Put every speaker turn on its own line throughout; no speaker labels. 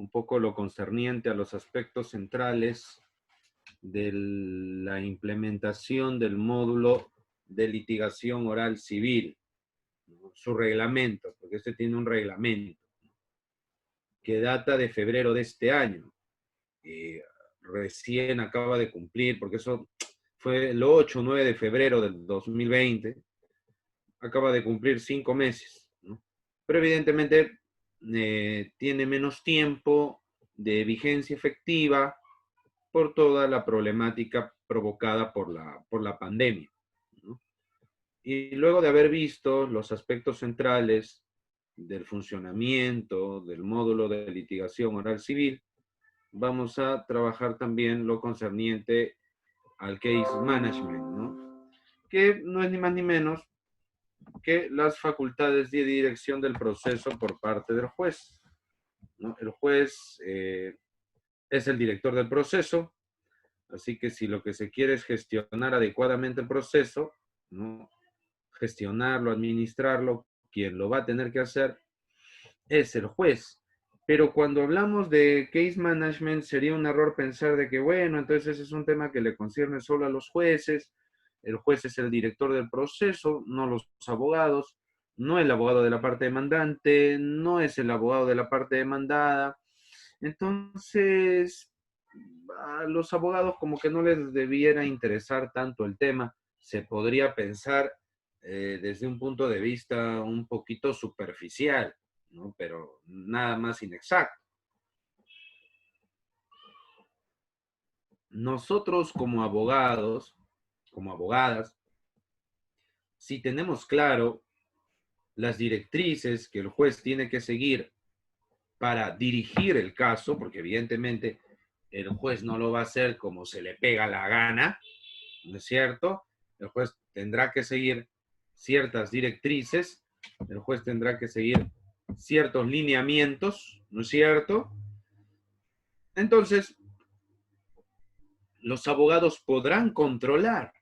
un poco lo concerniente a los aspectos centrales de la implementación del módulo de litigación oral civil, ¿no? Su reglamento, porque este tiene un reglamento que data de febrero de este año. Recién acaba de cumplir, porque eso fue el 8 o 9 de febrero del 2020, acaba de cumplir 5 meses, ¿no? Pero evidentemente tiene menos tiempo de vigencia efectiva por toda la problemática provocada por la pandemia, ¿no? Y luego de haber visto los aspectos centrales del funcionamiento del módulo de litigación oral civil, vamos a trabajar también lo concerniente al case management, ¿no? Que no es ni más ni menos que las facultades de dirección del proceso por parte del juez, ¿no? El juez es el director del proceso, así que si lo que se quiere es gestionar adecuadamente el proceso, ¿no? Gestionarlo, administrarlo, quien lo va a tener que hacer es el juez. Pero cuando hablamos de case management, sería un error pensar de que, bueno, entonces ese es un tema que le concierne solo a los jueces. El juez es el director del proceso, no los abogados, no el abogado de la parte demandante, no es el abogado de la parte demandada. Entonces, a los abogados como que no les debiera interesar tanto el tema. Se podría pensar desde un punto de vista un poquito superficial, ¿no? Pero nada más inexacto. Nosotros como abogados, como abogadas, si tenemos claro las directrices que el juez tiene que seguir para dirigir el caso, porque evidentemente el juez no lo va a hacer como se le pega la gana, ¿no es cierto? El juez tendrá que seguir ciertas directrices, el juez tendrá que seguir ciertos lineamientos, ¿no es cierto? Entonces, los abogados podrán controlar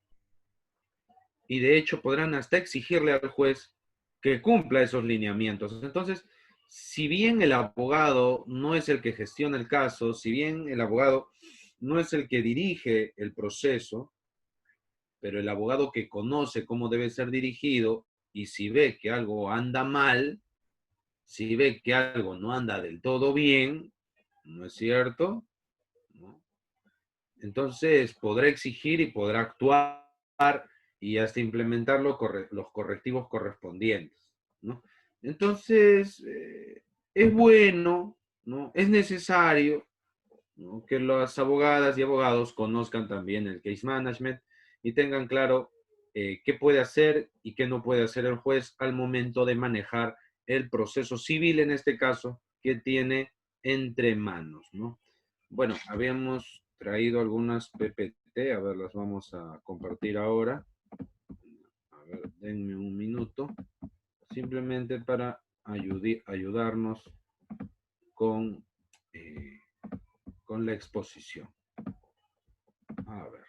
y de hecho podrán hasta exigirle al juez que cumpla esos lineamientos. Entonces, si bien el abogado no es el que gestiona el caso, si bien el abogado no es el que dirige el proceso, pero el abogado que conoce cómo debe ser dirigido y si ve que algo anda mal, si ve que algo no anda del todo bien, ¿no es cierto? ¿No? Entonces podrá exigir y podrá actuar y hasta implementar los correctivos correspondientes, ¿no? Entonces, es bueno, ¿no? Es necesario, ¿no? Que las abogadas y abogados conozcan también el case management y tengan claro qué puede hacer y qué no puede hacer el juez al momento de manejar el proceso civil, en este caso, que tiene entre manos, ¿no? Bueno, habíamos traído algunas PPT, a ver, las vamos a compartir ahora. A ver, denme un minuto, simplemente para ayudarnos con, eh, con la exposición. A ver.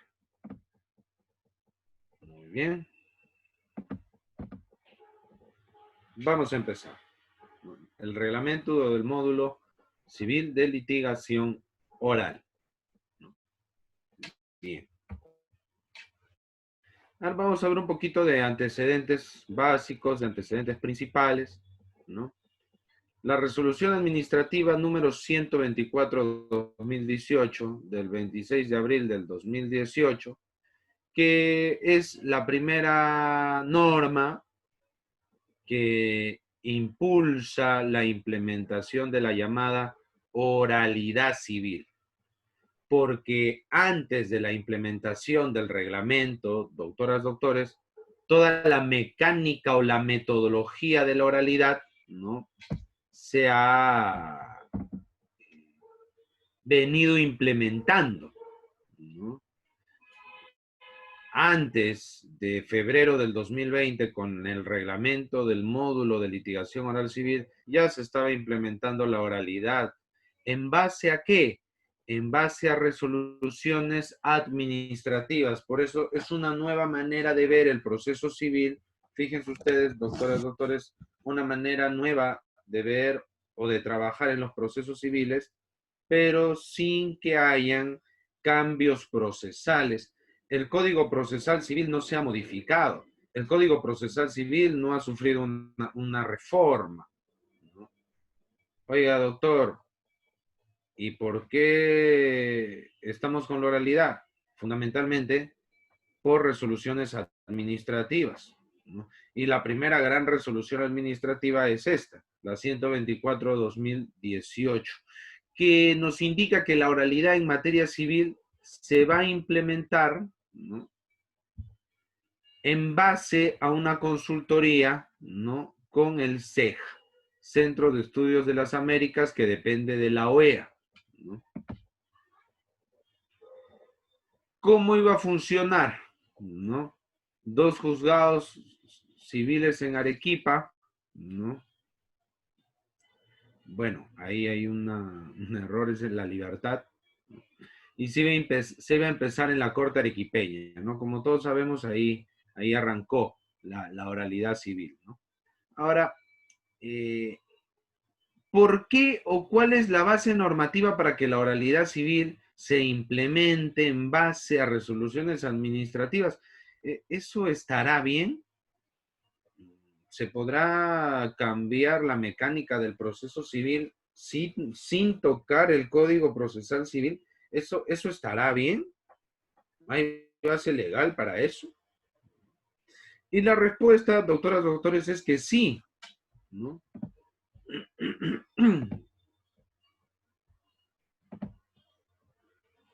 Muy bien. Vamos a empezar. El reglamento del módulo civil de litigación oral. Bien. Ahora vamos a ver un poquito de antecedentes básicos, de antecedentes principales, ¿no? La resolución administrativa número 124/2018 del 26 de abril del 2018, que es la primera norma que impulsa la implementación de la llamada oralidad civil. Porque antes de la implementación del reglamento, doctoras, doctores, toda la mecánica o la metodología de la oralidad, ¿no?, se ha venido implementando, ¿no? Antes de febrero del 2020, con el reglamento del módulo de litigación oral civil, ya se estaba implementando la oralidad. ¿En base a qué? En base a resoluciones administrativas. Por eso es una nueva manera de ver el proceso civil. Fíjense ustedes, doctoras, doctores, una manera nueva de ver o de trabajar en los procesos civiles, pero sin que hayan cambios procesales. El Código Procesal Civil no se ha modificado. El Código Procesal Civil no ha sufrido una reforma, ¿no? Oiga, doctor, ¿y por qué estamos con la oralidad? Fundamentalmente por resoluciones administrativas, ¿no? Y la primera gran resolución administrativa es esta, la 124/2018, que nos indica que la oralidad en materia civil se va a implementar, ¿no?, en base a una consultoría, ¿no?, con el CEJ, Centro de Estudios de las Américas, que depende de la OEA, ¿no? ¿Cómo iba a funcionar? ¿No? Dos juzgados civiles en Arequipa, ¿no? Bueno, ahí hay un error, es en la libertad. Y se iba a empezar en la corte arequipeña, ¿no? Como todos sabemos, ahí arrancó la oralidad civil, ¿no? Ahora, ¿por qué o cuál es la base normativa para que la oralidad civil se implemente en base a resoluciones administrativas? ¿Eso estará bien? ¿Se podrá cambiar la mecánica del proceso civil sin tocar el Código Procesal Civil? ¿Eso estará bien? ¿Hay base legal para eso? Y la respuesta, doctoras, doctores, es que sí, ¿no?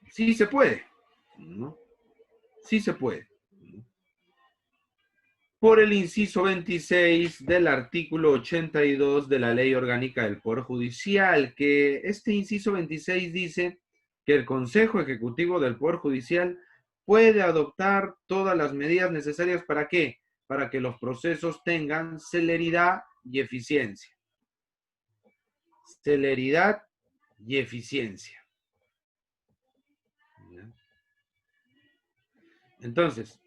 Sí se puede, ¿no? Sí se puede. Por el inciso 26 del artículo 82 de la Ley Orgánica del Poder Judicial, que este inciso 26 dice que el Consejo Ejecutivo del Poder Judicial puede adoptar todas las medidas necesarias ¿para qué? Para que los procesos tengan celeridad y eficiencia. Celeridad y eficiencia. Entonces,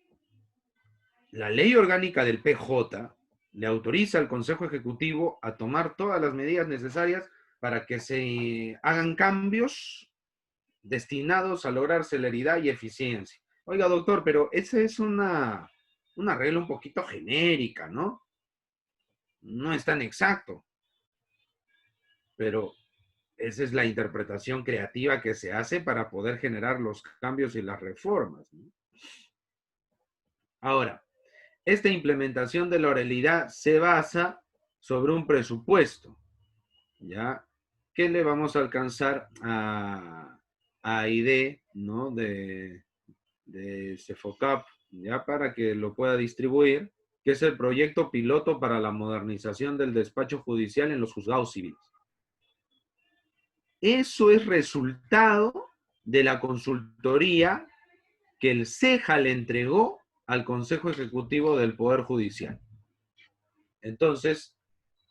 la ley orgánica del PJ le autoriza al Consejo Ejecutivo a tomar todas las medidas necesarias para que se hagan cambios destinados a lograr celeridad y eficiencia. Oiga, doctor, pero esa es una regla un poquito genérica, ¿no? No es tan exacto, pero esa es la interpretación creativa que se hace para poder generar los cambios y las reformas, ¿no? Ahora, esta implementación de la oralidad se basa sobre un presupuesto, ¿ya? Que le vamos a alcanzar a AID, ¿no? De CEFOCAP, ¿ya? Para que lo pueda distribuir, que es el proyecto piloto para la modernización del despacho judicial en los juzgados civiles. Eso es resultado de la consultoría que el CEJA le entregó al Consejo Ejecutivo del Poder Judicial. Entonces,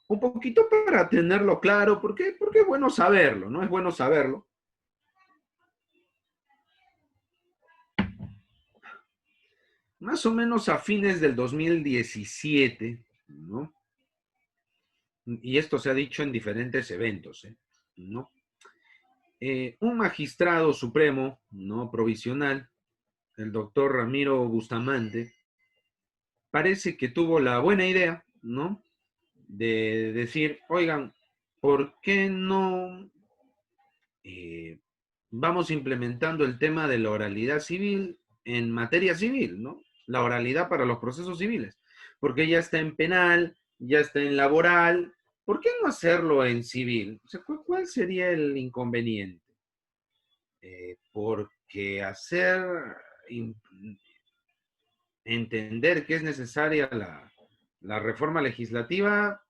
un poquito para tenerlo claro, porque es bueno saberlo, ¿no? Es bueno saberlo. Más o menos a fines del 2017, ¿no? Y esto se ha dicho en diferentes eventos, ¿no? Un magistrado supremo, ¿no?, provisional, el doctor Ramiro Bustamante, parece que tuvo la buena idea, ¿no?, de decir, oigan, ¿por qué no vamos implementando el tema de la oralidad civil en materia civil, ¿no? La oralidad para los procesos civiles, porque ya está en penal, ya está en laboral, ¿por qué no hacerlo en civil? O sea, ¿cuál sería el inconveniente? Porque entender que es necesaria la reforma legislativa,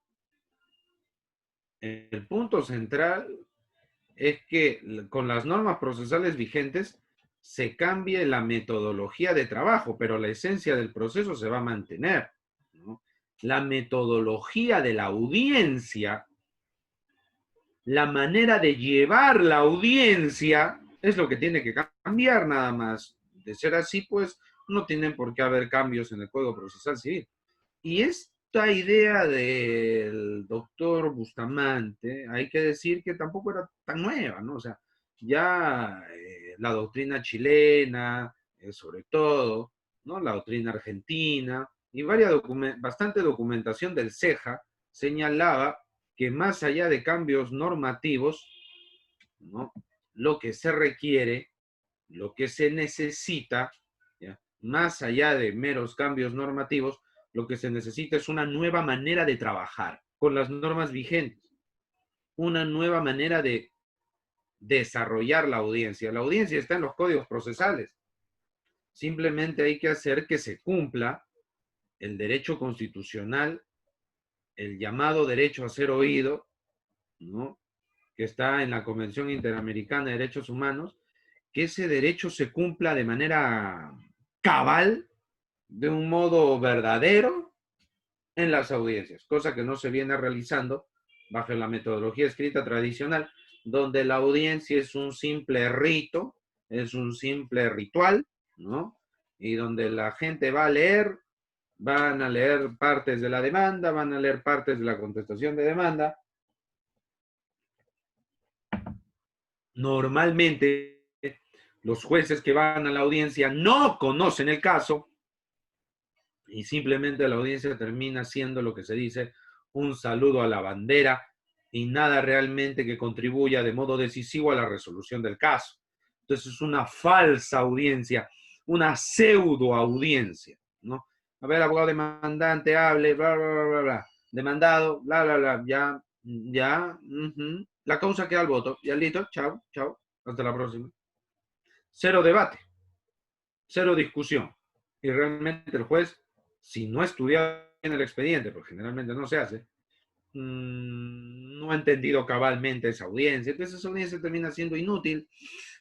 el punto central es que con las normas procesales vigentes se cambie la metodología de trabajo, pero la esencia del proceso se va a mantener, ¿no? La metodología de la audiencia, la manera de llevar la audiencia, es lo que tiene que cambiar nada más. De ser así, pues no tienen por qué haber cambios en el Código Procesal Civil. Y es esta idea del doctor Bustamante, hay que decir que tampoco era tan nueva, ¿no? O sea, ya la doctrina chilena, sobre todo, ¿no? La doctrina argentina y bastante documentación del CEJA señalaba que más allá de cambios normativos, ¿no? Lo que se requiere, lo que se necesita, ¿ya? Más allá de meros cambios normativos, lo que se necesita es una nueva manera de trabajar con las normas vigentes, una nueva manera de desarrollar la audiencia. La audiencia está en los códigos procesales. Simplemente hay que hacer que se cumpla el derecho constitucional, el llamado derecho a ser oído, ¿no? Que está en la Convención Interamericana de Derechos Humanos, que ese derecho se cumpla de manera cabal, de un modo verdadero, en las audiencias, cosa que no se viene realizando bajo la metodología escrita tradicional, donde la audiencia es un simple rito, es un simple ritual, ¿no? Y donde la gente va a leer, van a leer partes de la demanda, van a leer partes de la contestación de demanda. Normalmente, los jueces que van a la audiencia no conocen el caso y simplemente la audiencia termina siendo lo que se dice un saludo a la bandera y nada realmente que contribuya de modo decisivo a la resolución del caso. Entonces es una falsa audiencia, una pseudo audiencia, ¿no? A ver, abogado demandante, hable, bla, bla, bla, bla, bla. Demandado, bla, bla, bla, ya, ya, la causa queda al voto, ya listo, chao, chao, hasta la próxima. Cero debate, cero discusión. Y realmente el juez, si no estudia en el expediente, porque generalmente no se hace, no ha entendido cabalmente esa audiencia. Entonces esa audiencia termina siendo inútil,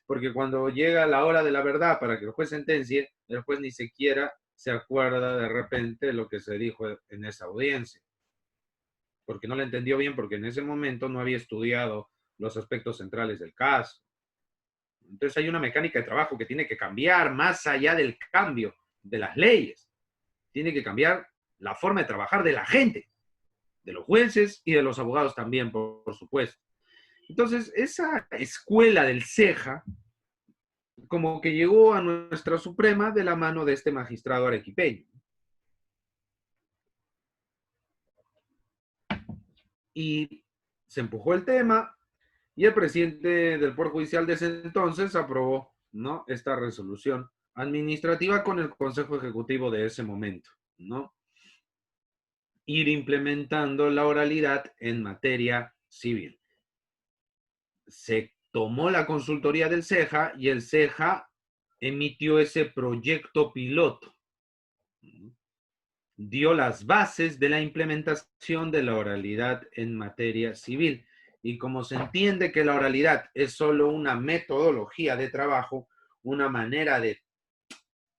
porque cuando llega la hora de la verdad para que el juez sentencie, el juez ni siquiera se acuerda de repente de lo que se dijo en esa audiencia, porque no la entendió bien, porque en ese momento no había estudiado los aspectos centrales del caso. Entonces hay una mecánica de trabajo que tiene que cambiar más allá del cambio de las leyes. Tiene que cambiar la forma de trabajar de la gente, de los jueces y de los abogados también, por supuesto. Entonces, esa escuela del CEJA como que llegó a nuestra Suprema de la mano de este magistrado arequipeño. Y se empujó el tema y el presidente del Poder Judicial de ese entonces aprobó, ¿no?, esta resolución administrativa con el Consejo Ejecutivo de ese momento, ¿no? Ir implementando la oralidad en materia civil. Se tomó la consultoría del CEJA y el CEJA emitió ese proyecto piloto. Dio las bases de la implementación de la oralidad en materia civil. Y como se entiende que la oralidad es solo una metodología de trabajo, una manera de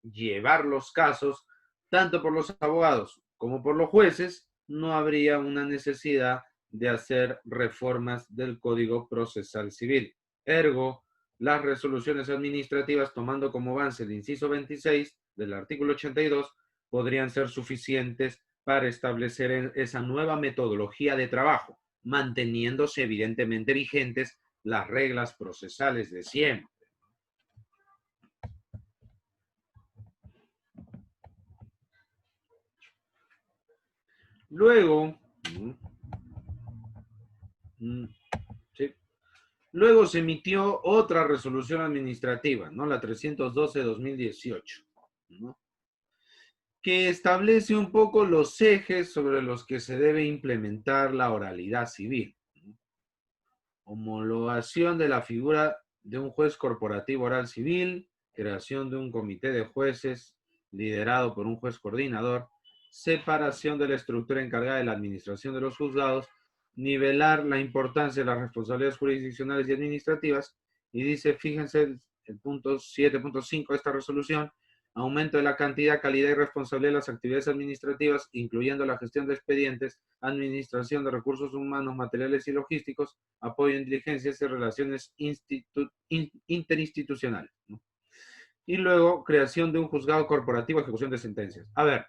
llevar los casos, tanto por los abogados como por los jueces, no habría una necesidad de hacer reformas del Código Procesal Civil. Ergo, las resoluciones administrativas, tomando como base el inciso 26 del artículo 82, podrían ser suficientes para establecer esa nueva metodología de trabajo, manteniéndose evidentemente vigentes las reglas procesales de siempre. Luego, ¿sí? Luego se emitió otra resolución administrativa, ¿no? La 312-2018, ¿no?, que establece un poco los ejes sobre los que se debe implementar la oralidad civil, ¿no? Homologación de la figura de un juez corporativo oral civil, creación de un comité de jueces liderado por un juez coordinador, separación de la estructura encargada de la administración de los juzgados, nivelar la importancia de las responsabilidades jurisdiccionales y administrativas, y dice, fíjense el punto 7.5 de esta resolución, aumento de la cantidad, calidad y responsabilidad de las actividades administrativas, incluyendo la gestión de expedientes, administración de recursos humanos, materiales y logísticos, apoyo en diligencias y relaciones interinstitucionales, ¿no? Y luego, creación de un juzgado corporativo, ejecución de sentencias. A ver,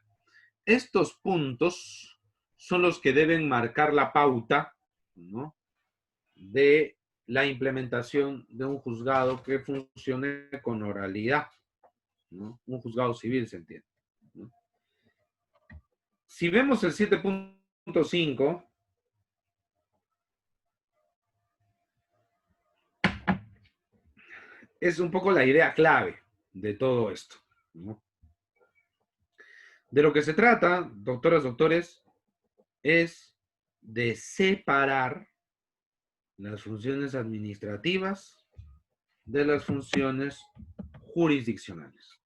estos puntos son los que deben marcar la pauta, ¿no?, de la implementación de un juzgado que funcione con oralidad, ¿no? Un juzgado civil, se entiende, ¿no? Si vemos el 7.5, es un poco la idea clave de todo esto, ¿no? De lo que se trata, doctoras, doctores, es de separar las funciones administrativas de las funciones jurisdiccionales.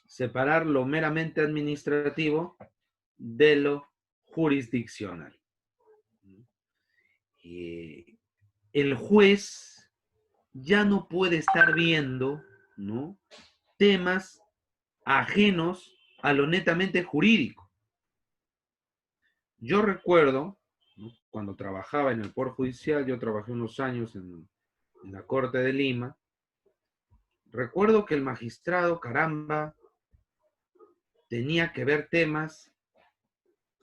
Separar lo meramente administrativo de lo jurisdiccional. El juez ya no puede estar viendo, ¿no?, temas ajenos a lo netamente jurídico. Yo recuerdo, ¿no?, cuando trabajaba en el Poder Judicial, yo trabajé unos años en la Corte de Lima, recuerdo que el magistrado, caramba, tenía que ver temas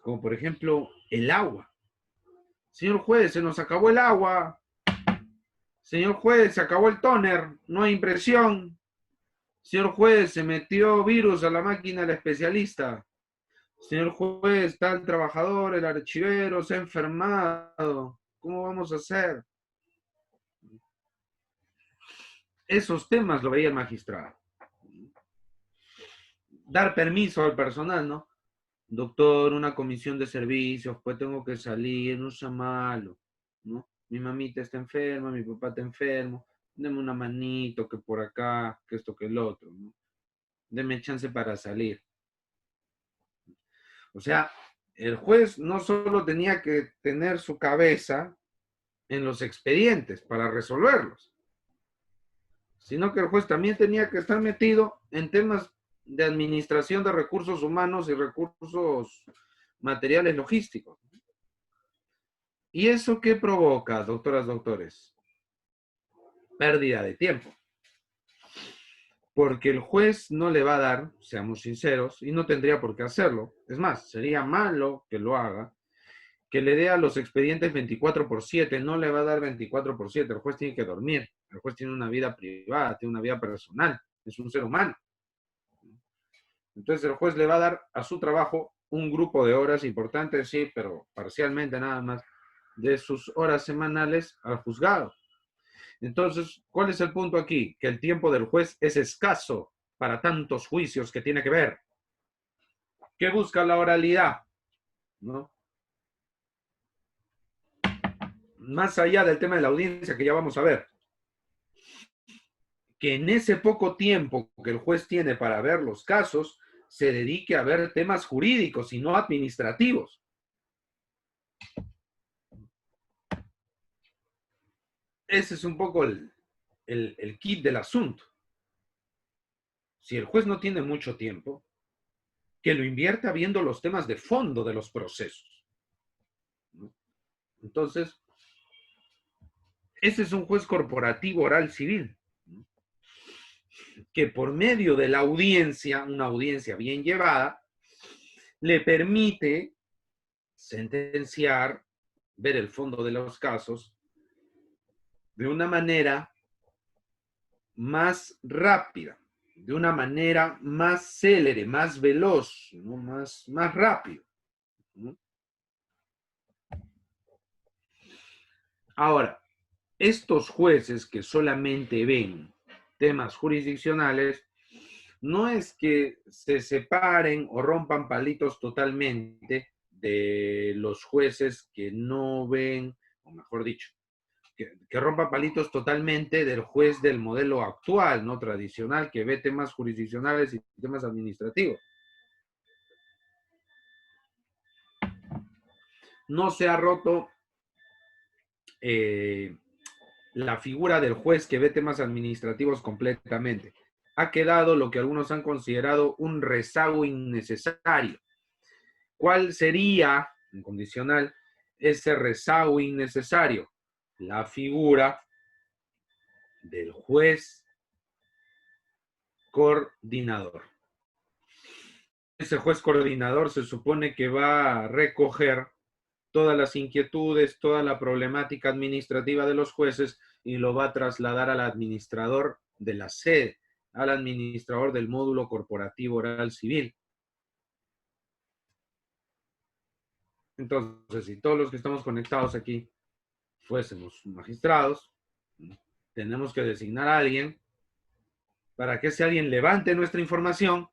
como, por ejemplo, el agua. Señor juez, se nos acabó el agua. Señor juez, se acabó el tóner, no hay impresión. Señor juez, se metió virus a la máquina del especialista. Señor juez, tal trabajador, el archivero, se ha enfermado. ¿Cómo vamos a hacer? Esos temas lo veía el magistrado. Dar permiso al personal, ¿no? Doctor, una comisión de servicios, pues tengo que salir, no sea malo, ¿no? Mi mamita está enferma, mi papá está enfermo, deme una manito, que por acá, que esto, que el otro, ¿no? Deme chance para salir. O sea, el juez no solo tenía que tener su cabeza en los expedientes para resolverlos, sino que el juez también tenía que estar metido en temas de administración de recursos humanos y recursos materiales logísticos. ¿Y eso qué provoca, doctoras, doctores? Pérdida de tiempo. Porque el juez no le va a dar, seamos sinceros, y no tendría por qué hacerlo. Es más, sería malo que lo haga, que le dé a los expedientes 24/7, no le va a dar 24/7, el juez tiene que dormir, el juez tiene una vida privada, tiene una vida personal, es un ser humano. Entonces el juez le va a dar a su trabajo un grupo de horas importantes, sí, pero parcialmente nada más, de sus horas semanales al juzgado. Entonces, ¿cuál es el punto aquí? Que el tiempo del juez es escaso para tantos juicios que tiene que ver. ¿Qué busca la oralidad? ¿No? Más allá del tema de la audiencia que ya vamos a ver, que en ese poco tiempo que el juez tiene para ver los casos, se dedique a ver temas jurídicos y no administrativos. Ese es un poco el kit del asunto. Si el juez no tiene mucho tiempo, que lo invierta viendo los temas de fondo de los procesos. Entonces, ese es un juez corporativo oral civil, que por medio de la audiencia, una audiencia bien llevada, le permite sentenciar, ver el fondo de los casos de una manera más rápida, de una manera más célere, más veloz, ¿no?, más rápido, ¿no? Ahora, estos jueces que solamente ven temas jurisdiccionales, no es que se separen o rompan palitos totalmente de los jueces que no ven, o mejor dicho, que rompan palitos totalmente del juez del modelo actual, no tradicional, que ve temas jurisdiccionales y temas administrativos. No se ha roto la figura del juez que ve temas administrativos completamente. Ha quedado lo que algunos han considerado un rezago innecesario. ¿Cuál sería, en condicional, ese rezago innecesario? La figura del juez coordinador. ese juez coordinador se supone que va a recoger todas las inquietudes, toda la problemática administrativa de los jueces y lo va a trasladar al administrador de la sede, al administrador del módulo corporativo oral civil. Entonces, si todos los que estamos conectados aquí fuésemos magistrados, tenemos que designar a alguien para que ese alguien levante nuestra información,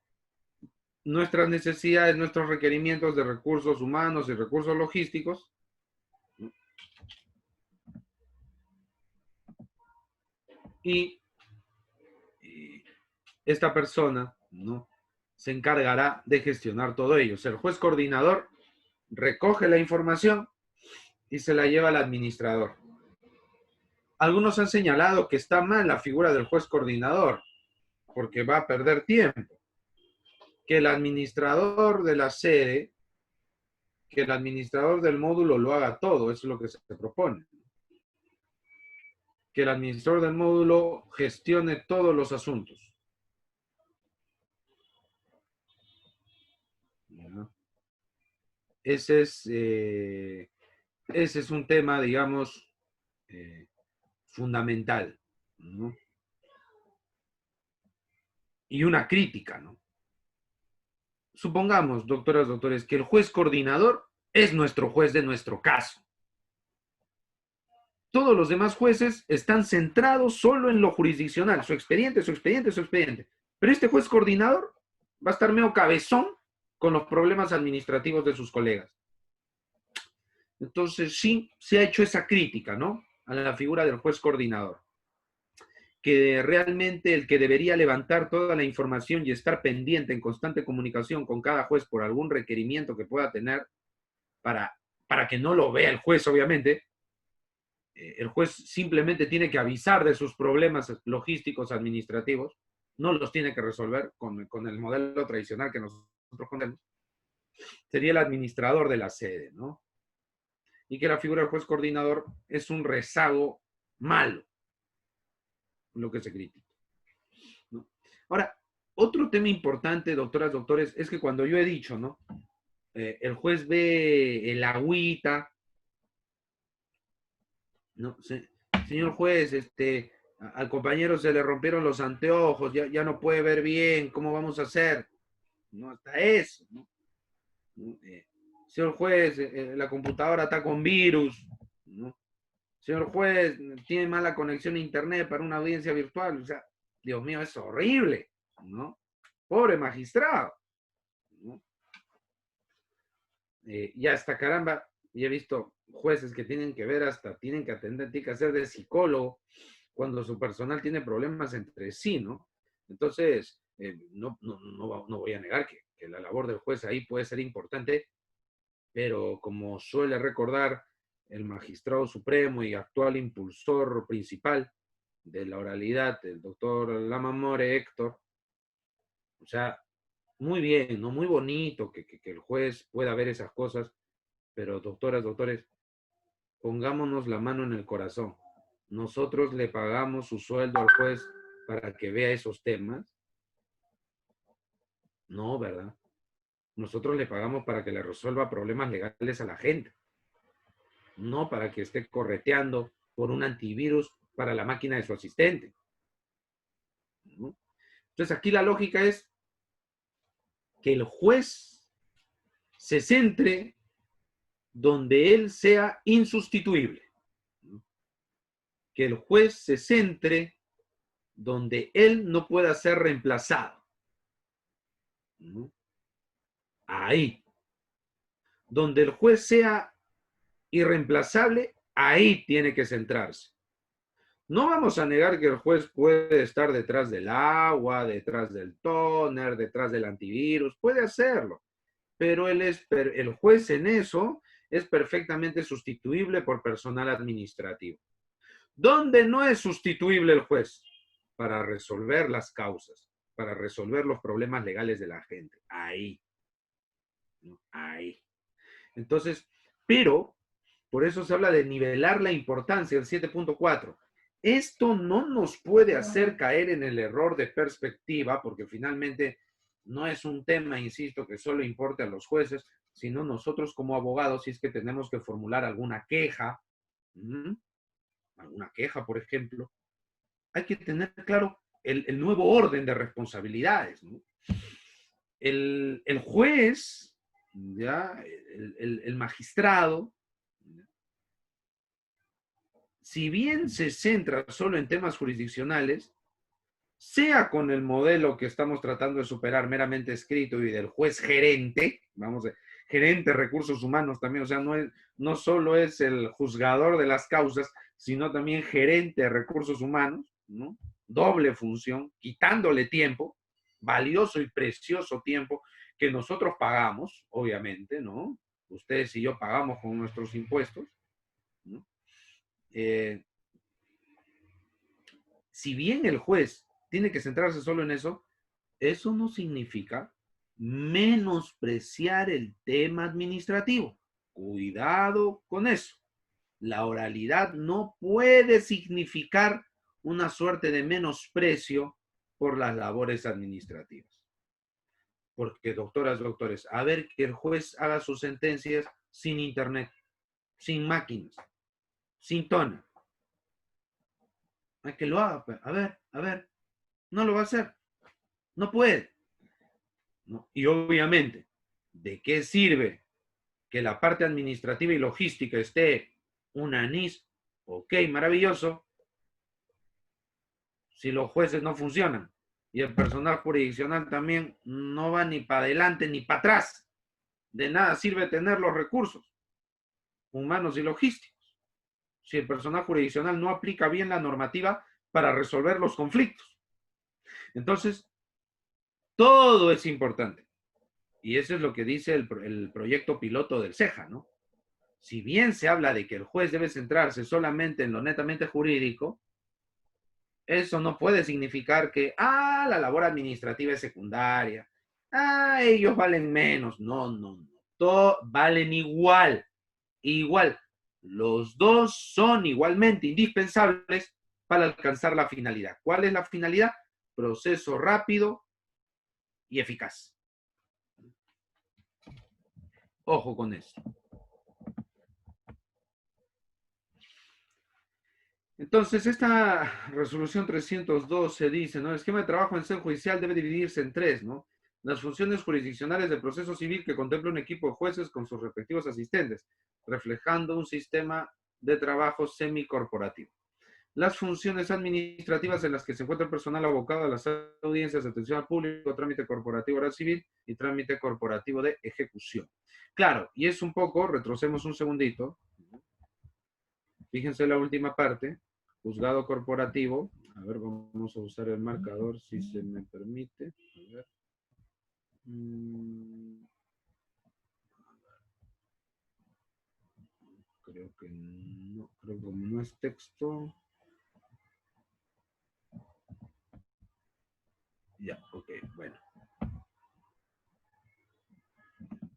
nuestras necesidades, nuestros requerimientos de recursos humanos y recursos logísticos, y esta persona, ¿no?, se encargará de gestionar todo ello. O sea, el juez coordinador recoge la información y se la lleva al administrador. Algunos han señalado que está mal la figura del juez coordinador, porque va a perder tiempo. Que el administrador de la sede, que el administrador del módulo lo haga todo, eso es lo que se propone. Que el administrador del módulo gestione todos los asuntos. Ese es un tema, digamos, fundamental, ¿no? Y una crítica, ¿no? Supongamos, doctoras, doctores, que el juez coordinador es nuestro juez de nuestro caso. Todos los demás jueces están centrados solo en lo jurisdiccional, su expediente, su expediente, su expediente. Pero este juez coordinador va a estar medio cabezón con los problemas administrativos de sus colegas. Entonces, sí, se ha hecho esa crítica, ¿no?, a la figura del juez coordinador. Que realmente el que debería levantar toda la información y estar pendiente en constante comunicación con cada juez por algún requerimiento que pueda tener, para que no lo vea el juez, obviamente, el juez simplemente tiene que avisar de sus problemas logísticos administrativos, no los tiene que resolver con el modelo tradicional que nosotros conocemos. Sería el administrador de la sede, ¿no? Y que la figura del juez coordinador es un rezago malo, lo que se critica, ¿no? Ahora, otro tema importante, doctoras, doctores, es que cuando yo he dicho, ¿no?, el juez ve el agüita, ¿no? Señor juez, al compañero se le rompieron los anteojos, ya no puede ver bien, ¿cómo vamos a hacer? No, hasta eso, ¿no? Señor juez, la computadora está con virus, ¿no? Señor juez, tiene mala conexión a internet para una audiencia virtual. O sea, Dios mío, es horrible, ¿no? Pobre magistrado, ¿no? Ya hasta caramba, y he visto jueces que tienen que ver hasta, tienen que atender, tienen que hacer de psicólogo cuando su personal tiene problemas entre sí, ¿no? Entonces, no voy a negar que la labor del juez ahí puede ser importante, pero como suele recordar el magistrado supremo y actual impulsor principal de la oralidad, el doctor Lamamore Héctor, o sea, muy bien, ¿no?, muy bonito que el juez pueda ver esas cosas, pero doctoras, doctores, pongámonos la mano en el corazón. ¿Nosotros le pagamos su sueldo al juez para que vea esos temas? No, ¿verdad? Nosotros le pagamos para que le resuelva problemas legales a la gente, no para que esté correteando por un antivirus para la máquina de su asistente, ¿no? Entonces aquí la lógica es que el juez se centre donde él sea insustituible, ¿no? Que el juez se centre donde él no pueda ser reemplazado, ¿no? Ahí. Donde el juez sea irreemplazable, ahí tiene que centrarse. No vamos a negar que el juez puede estar detrás del agua, detrás del tóner, detrás del antivirus, puede hacerlo, pero el juez en eso es perfectamente sustituible por personal administrativo. ¿Dónde no es sustituible el juez? Para resolver las causas, para resolver los problemas legales de la gente. Ahí. Ahí. Entonces, pero, por eso se habla de nivelar la importancia del 7.4. Esto no nos puede hacer caer en el error de perspectiva, porque finalmente no es un tema, insisto, que solo importe a los jueces, sino nosotros como abogados, si es que tenemos que formular alguna queja, alguna queja, por ejemplo, hay que tener claro el nuevo orden de responsabilidades, ¿no? El juez, ¿ya? El magistrado, si bien se centra solo en temas jurisdiccionales, sea con el modelo que estamos tratando de superar meramente escrito y del juez gerente, vamos a gerente de recursos humanos también, o sea, no solo es el juzgador de las causas, sino también gerente de recursos humanos, ¿no? Doble función, quitándole tiempo, valioso y precioso tiempo que nosotros pagamos, obviamente, ¿no? Ustedes y yo pagamos con nuestros impuestos, ¿no? Si bien el juez tiene que centrarse solo en eso, eso no significa menospreciar el tema administrativo. Cuidado con eso. La oralidad no puede significar una suerte de menosprecio por las labores administrativas. Porque, doctoras, doctores, a ver que el juez haga sus sentencias sin internet, sin máquinas, sin tono. Hay que lo haga. A ver, no lo va a hacer. No puede. ¿No? Y obviamente, ¿de qué sirve que la parte administrativa y logística esté un anís? Ok, maravilloso. Si los jueces no funcionan y el personal jurisdiccional también no va ni para adelante ni para atrás, de nada sirve tener los recursos humanos y logísticos si el personal jurisdiccional no aplica bien la normativa para resolver los conflictos. Entonces, todo es importante. Y eso es lo que dice el proyecto piloto del CEJA, ¿no? Si bien se habla de que el juez debe centrarse solamente en lo netamente jurídico, eso no puede significar que, la labor administrativa es secundaria, ellos valen menos. No, no, no. Todos valen igual, igual. Los dos son igualmente indispensables para alcanzar la finalidad. ¿Cuál es la finalidad? Proceso rápido y eficaz. Ojo con eso. Entonces, esta resolución 312 dice, ¿no? El esquema de trabajo en sede judicial debe dividirse en tres, ¿no? Las funciones jurisdiccionales del proceso civil que contempla un equipo de jueces con sus respectivos asistentes, reflejando un sistema de trabajo semicorporativo. Las funciones administrativas en las que se encuentra el personal abocado a las audiencias, atención al público, trámite corporativo oral civil y trámite corporativo de ejecución. Claro, y es un poco, retrocemos un segundito, fíjense la última parte, juzgado corporativo. A ver, vamos a usar el marcador si se me permite. A ver. Creo que como no es texto. Ya, ok, bueno.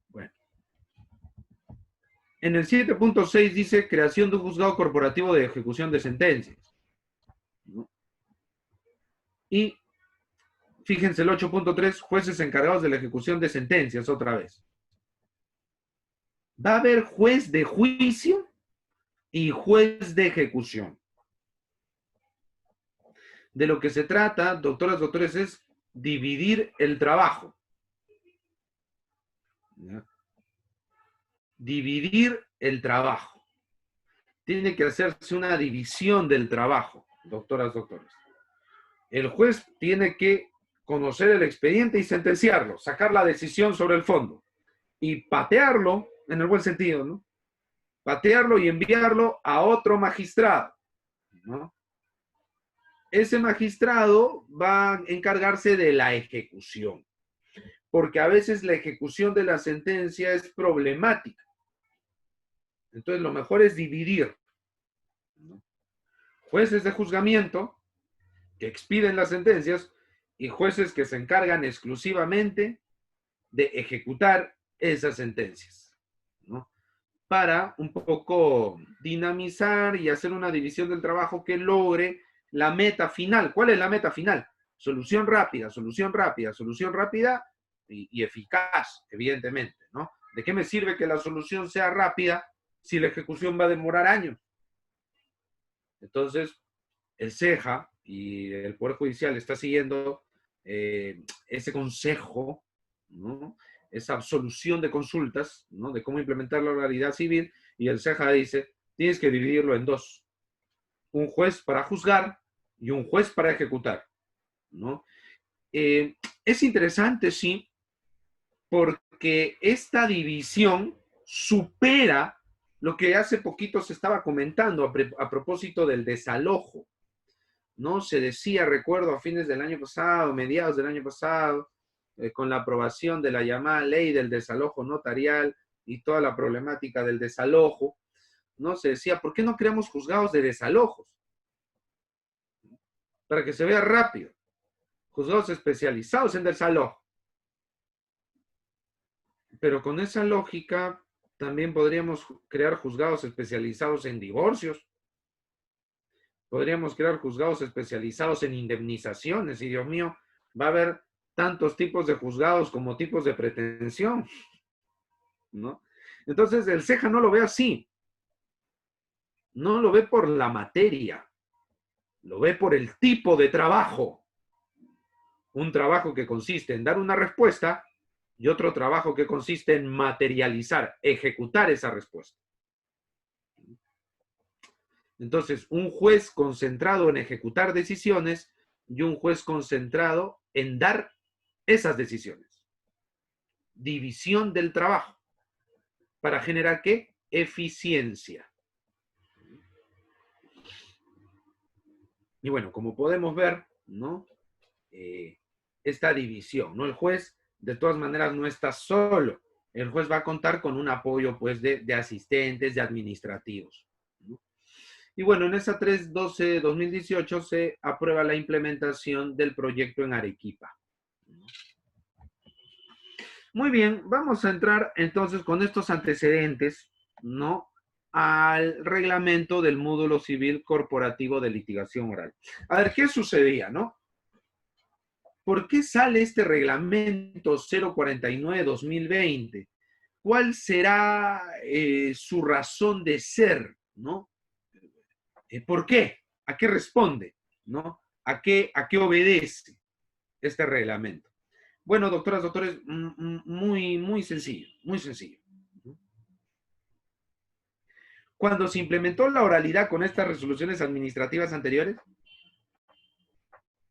Bueno. En el 7.6 dice creación de un juzgado corporativo de ejecución de sentencias, ¿no? Y fíjense el 8.3, jueces encargados de la ejecución de sentencias otra vez. Va a haber juez de juicio y juez de ejecución. De lo que se trata, doctoras, doctores, es dividir el trabajo. ¿Ya? Dividir el trabajo. Tiene que hacerse una división del trabajo, doctoras, doctores. El juez tiene que conocer el expediente y sentenciarlo, sacar la decisión sobre el fondo y patearlo, en el buen sentido, ¿no? Patearlo y enviarlo a otro magistrado, ¿no? Ese magistrado va a encargarse de la ejecución, porque a veces la ejecución de la sentencia es problemática. Entonces, lo mejor es dividir, ¿no? Jueces de juzgamiento que expiden las sentencias y jueces que se encargan exclusivamente de ejecutar esas sentencias, ¿no? Para un poco dinamizar y hacer una división del trabajo que logre la meta final. ¿Cuál es la meta final? Solución rápida, solución rápida, solución rápida y eficaz, evidentemente, ¿no? ¿De qué me sirve que la solución sea rápida si la ejecución va a demorar años? Entonces, el CEJA y el Poder Judicial está siguiendo ese consejo, ¿no? Esa absolución de consultas, ¿no? De cómo implementar la oralidad civil, y el CEJA dice, tienes que dividirlo en dos, un juez para juzgar y un juez para ejecutar, ¿no? Es interesante, sí, porque esta división supera lo que hace poquito se estaba comentando a propósito del desalojo, ¿no? Se decía, recuerdo, a fines del año pasado, mediados del año pasado, con la aprobación de la llamada ley del desalojo notarial y toda la problemática del desalojo, ¿no? Se decía, ¿por qué no creamos juzgados de desalojos? Para que se vea rápido. Juzgados especializados en desalojo. Pero con esa lógica, también podríamos crear juzgados especializados en divorcios. Podríamos crear juzgados especializados en indemnizaciones. Y Dios mío, va a haber tantos tipos de juzgados como tipos de pretensión, ¿no? Entonces, el CEJA no lo ve así. No lo ve por la materia. Lo ve por el tipo de trabajo. Un trabajo que consiste en dar una respuesta y otro trabajo que consiste en materializar, ejecutar esa respuesta. Entonces, un juez concentrado en ejecutar decisiones y un juez concentrado en dar esas decisiones. División del trabajo. ¿Para generar qué? Eficiencia. Y bueno, como podemos ver, ¿no? Esta división, ¿no? El juez, de todas maneras, no está solo. El juez va a contar con un apoyo, pues, de asistentes, de administrativos, ¿no? Y bueno, en esa 3/12/2018 se aprueba la implementación del proyecto en Arequipa. Muy bien, vamos a entrar entonces con estos antecedentes, ¿no? Al reglamento del módulo civil corporativo de litigación oral. A ver, ¿qué sucedía, no? ¿Por qué sale este reglamento 049/2020? ¿Cuál será su razón de ser, no? ¿Por qué? ¿A qué responde? ¿No? ¿A qué obedece este reglamento? Bueno, doctoras, doctores, muy sencillo, muy sencillo. Cuando se implementó la oralidad con estas resoluciones administrativas anteriores,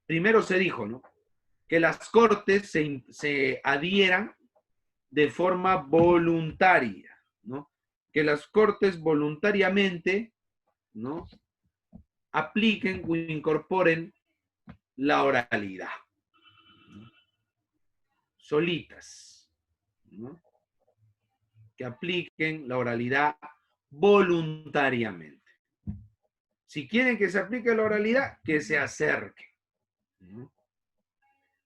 primero se dijo, ¿no? Que las cortes se adhieran de forma voluntaria, ¿no? Que las cortes voluntariamente, ¿no? Apliquen o incorporen la oralidad, ¿no? Solitas, ¿no? Que apliquen la oralidad voluntariamente. Si quieren que se aplique la oralidad, que se acerquen, ¿no?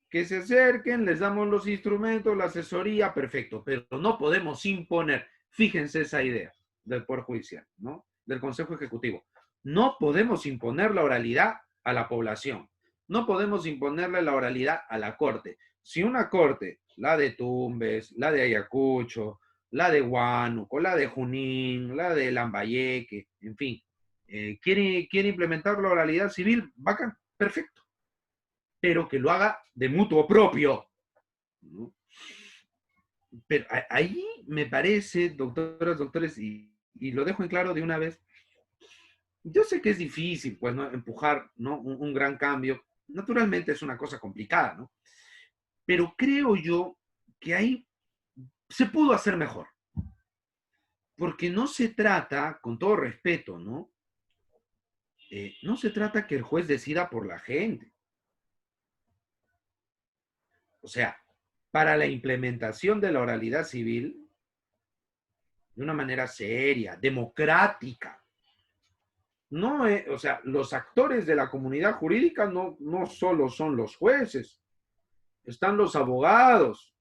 Que se acerquen, les damos los instrumentos, la asesoría, perfecto, pero no podemos imponer, fíjense esa idea del Poder Judicial, ¿no? Del Consejo Ejecutivo. No podemos imponer la oralidad a la población, no podemos imponerle la oralidad a la Corte. Si una Corte, la de Tumbes, la de Ayacucho, la de Huánuco, la de Junín, la de Lambayeque, en fin, quiere implementar la oralidad civil, bacán, perfecto, pero que lo haga de mutuo propio, ¿no? Pero ahí me parece, doctoras, doctores, y lo dejo en claro de una vez, yo sé que es difícil, pues, ¿no? Empujar, ¿no? Un gran cambio. Naturalmente es una cosa complicada, ¿no? Pero creo yo que ahí se pudo hacer mejor. Porque no se trata, con todo respeto, ¿no? No se trata que el juez decida por la gente. O sea, para la implementación de la oralidad civil, de una manera seria, democrática. No, o sea, los actores de la comunidad jurídica no solo son los jueces, están los abogados,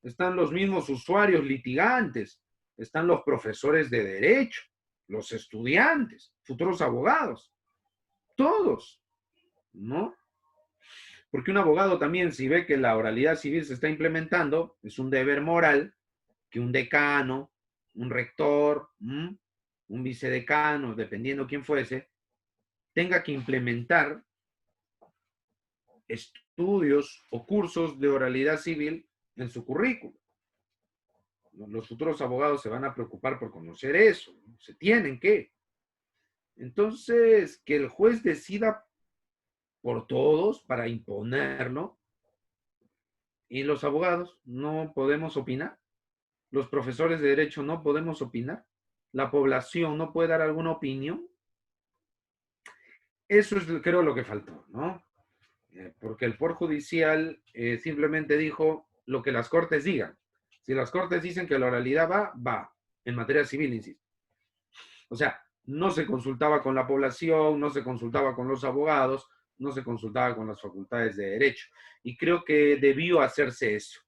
están los mismos usuarios litigantes, están los profesores de derecho, los estudiantes, futuros abogados, todos, ¿no? Porque un abogado también, si ve que la oralidad civil se está implementando, es un deber moral que un decano, un rector, un vicedecano, dependiendo quién fuese, tenga que implementar estudios o cursos de oralidad civil en su currículum. Los futuros abogados se van a preocupar por conocer eso, ¿no? Se tienen que. Entonces, que el juez decida por todos para imponerlo y los abogados no podemos opinar, los profesores de derecho no podemos opinar, la población no puede dar alguna opinión. Eso es, creo, lo que faltó, ¿no? Porque el Poder Judicial simplemente dijo lo que las Cortes digan. Si las Cortes dicen que la oralidad va, va, en materia civil, insisto. O sea, no se consultaba con la población, no se consultaba con los abogados, no se consultaba con las facultades de derecho. Y creo que debió hacerse eso,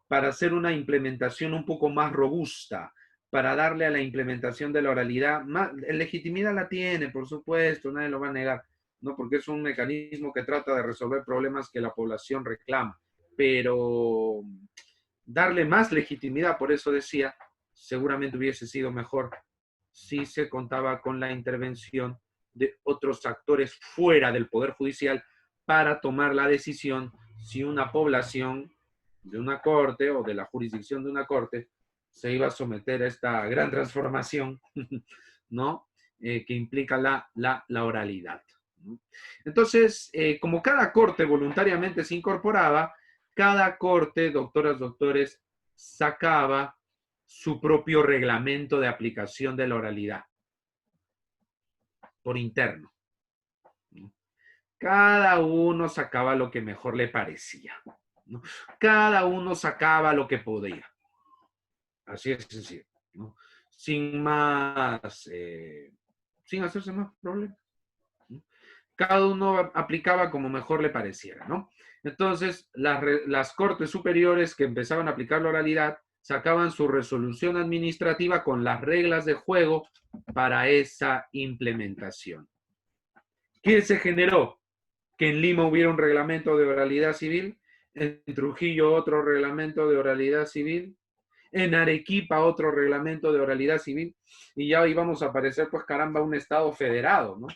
para hacer una implementación un poco más robusta, para darle a la implementación de la oralidad, más, legitimidad la tiene, por supuesto, nadie lo va a negar, ¿no? Porque es un mecanismo que trata de resolver problemas que la población reclama, pero darle más legitimidad, por eso decía, seguramente hubiese sido mejor si se contaba con la intervención de otros actores fuera del Poder Judicial para tomar la decisión si una población de una corte o de la jurisdicción de una corte se iba a someter a esta gran transformación, ¿no? Que implica la oralidad, ¿no? Entonces, como cada corte voluntariamente se incorporaba, cada corte, doctoras, doctores, sacaba su propio reglamento de aplicación de la oralidad por interno, ¿no? Cada uno sacaba lo que mejor le parecía, ¿no? Cada uno sacaba lo que podía. Así es sencillo, ¿no? Sin más, sin hacerse más problemas, ¿no? Cada uno aplicaba como mejor le pareciera, ¿no? Entonces, las cortes superiores que empezaban a aplicar la oralidad sacaban su resolución administrativa con las reglas de juego para esa implementación. ¿Qué se generó? Que en Lima hubiera un reglamento de oralidad civil, en Trujillo otro reglamento de oralidad civil, en Arequipa otro reglamento de oralidad civil, y ya íbamos a parecer, pues caramba, un estado federado, ¿no?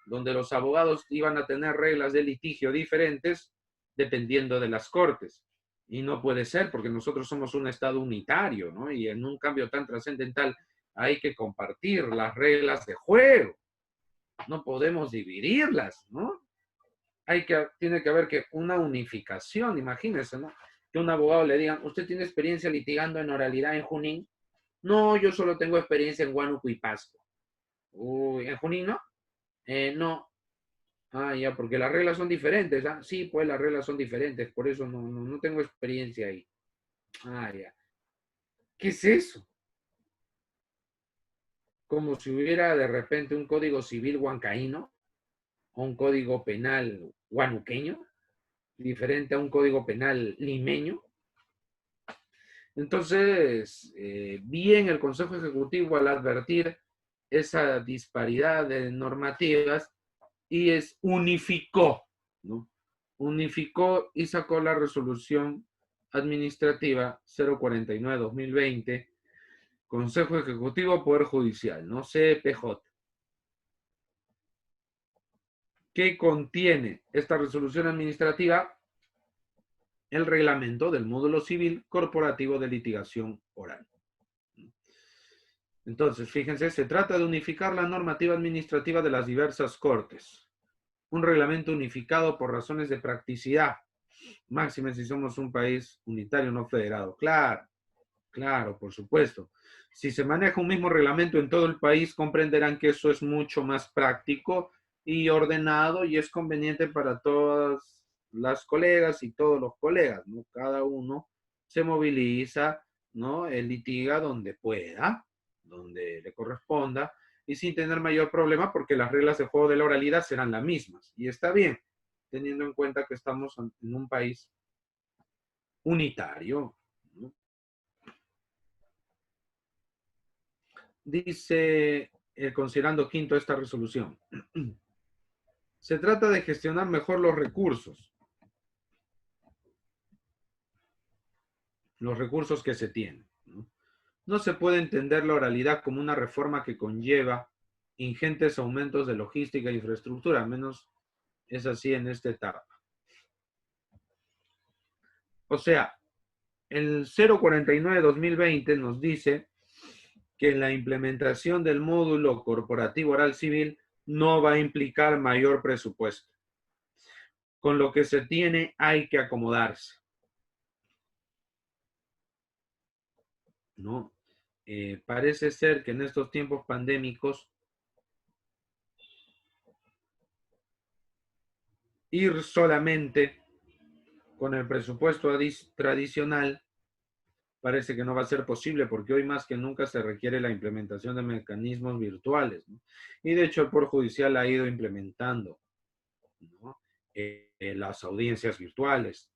Donde los abogados iban a tener reglas de litigio diferentes dependiendo de las cortes. Y no puede ser, porque nosotros somos un estado unitario, ¿no? Y en un cambio tan trascendental hay que compartir las reglas de juego. No podemos dividirlas, ¿no? Tiene que haber que una unificación, imagínense, ¿no? Que un abogado le digan, ¿usted tiene experiencia litigando en oralidad en Junín? No, yo solo tengo experiencia en Huánuco y Pasco. Uy, ¿en Junín no? No. Ah, ya, porque las reglas son diferentes, ¿ah? Sí, pues las reglas son diferentes, por eso no tengo experiencia ahí. Ah, ya. ¿Qué es eso? Como si hubiera de repente un código civil huancaíno o un código penal huanuqueño, diferente a un código penal limeño. Entonces, bien el Consejo Ejecutivo al advertir esa disparidad de normativas y unificó, ¿no? Unificó y sacó la resolución administrativa 049-2020, Consejo Ejecutivo Poder Judicial, ¿no? CPJ. ¿Qué contiene esta resolución administrativa? El reglamento del módulo civil corporativo de litigación oral. Entonces, fíjense, se trata de unificar la normativa administrativa de las diversas cortes. Un reglamento unificado por razones de practicidad, máxime si somos un país unitario no federado. Claro, claro, por supuesto. Si se maneja un mismo reglamento en todo el país, comprenderán que eso es mucho más práctico y ordenado y es conveniente para todas las colegas y todos los colegas, ¿no? Cada uno se moviliza, ¿no? Él litiga donde pueda, donde le corresponda y sin tener mayor problema porque las reglas de juego de la oralidad serán las mismas. Y está bien, teniendo en cuenta que estamos en un país unitario, ¿no? Dice, considerando quinto esta resolución, Se trata de gestionar mejor los recursos que se tienen, ¿no? No se puede entender la oralidad como una reforma que conlleva ingentes aumentos de logística e infraestructura, al menos es así en esta etapa. O sea, el 049-2020 nos dice que la implementación del módulo corporativo oral civil no va a implicar mayor presupuesto. Con lo que se tiene hay que acomodarse, ¿no? Parece ser que en estos tiempos pandémicos ir solamente con el presupuesto tradicional parece que no va a ser posible porque hoy más que nunca se requiere la implementación de mecanismos virtuales, ¿no? Y de hecho el Poder Judicial ha ido implementando, ¿no? Las audiencias virtuales,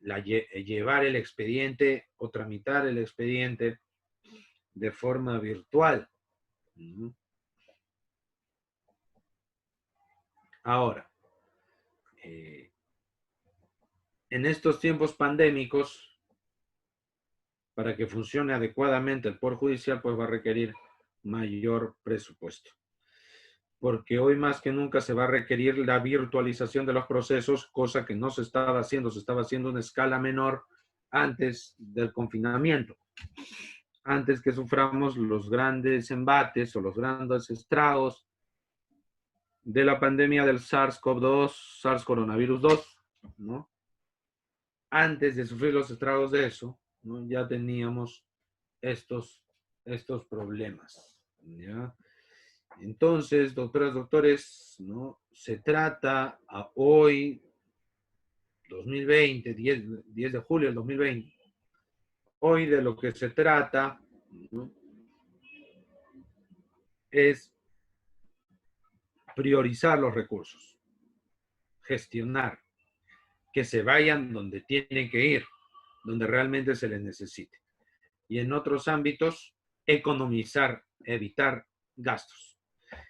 llevar el expediente o tramitar el expediente de forma virtual, ¿no? Ahora, eh, en estos tiempos pandémicos, para que funcione adecuadamente el Poder Judicial, pues va a requerir mayor presupuesto. Porque hoy más que nunca se va a requerir la virtualización de los procesos, cosa que no se estaba haciendo en escala menor antes del confinamiento, antes que suframos los grandes embates o los grandes estragos de la pandemia del SARS-CoV-2, SARS coronavirus 2, ¿no? Antes de sufrir los estragos de eso, ¿no? Ya teníamos estos, estos problemas, ¿ya? Entonces, doctoras, doctores, ¿no? Se trata a hoy, 2020, 10 de julio del 2020, hoy de lo que se trata, ¿no? Es priorizar los recursos, gestionar, que se vayan donde tienen que ir, donde realmente se les necesite. Y en otros ámbitos, economizar, evitar gastos.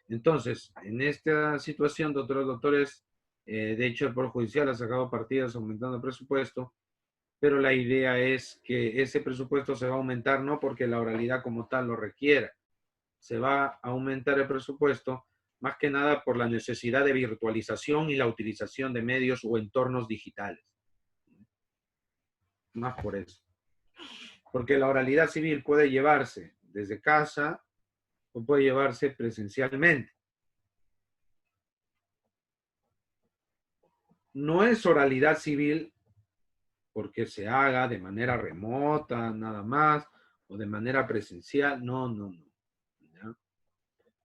Entonces, en esta situación, doctores, de hecho, el Poder Judicial ha sacado partidas aumentando el presupuesto, pero la idea es que ese presupuesto se va a aumentar no porque la oralidad como tal lo requiera, se va a aumentar el presupuesto más que nada por la necesidad de virtualización y la utilización de medios o entornos digitales. Más por eso. Porque la oralidad civil puede llevarse desde casa o puede llevarse presencialmente. No es oralidad civil porque se haga de manera remota, nada más, o de manera presencial. No, no, no. ¿Ya?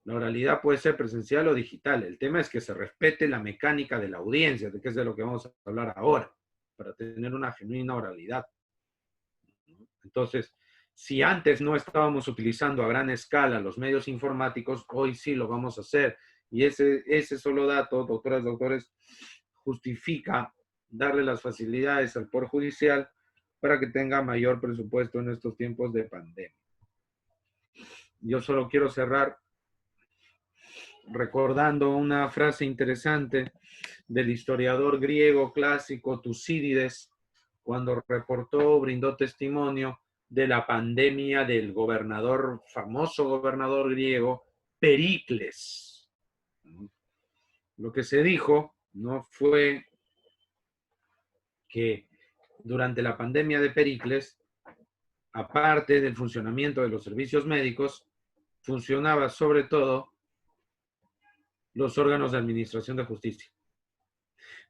La oralidad puede ser presencial o digital. El tema es que se respete la mecánica de la audiencia, de que es de lo que vamos a hablar ahora, para tener una genuina oralidad. Entonces, si antes no estábamos utilizando a gran escala los medios informáticos, hoy sí lo vamos a hacer. Y ese solo dato, doctoras, doctores, justifica darle las facilidades al Poder Judicial para que tenga mayor presupuesto en estos tiempos de pandemia. Yo solo quiero cerrar recordando una frase interesante del historiador griego clásico Tucídides, cuando reportó, brindó testimonio de la pandemia del gobernador, famoso gobernador griego, Pericles. Lo que se dijo no fue que durante la pandemia de Pericles, aparte del funcionamiento de los servicios médicos, funcionaba sobre todo los órganos de administración de justicia.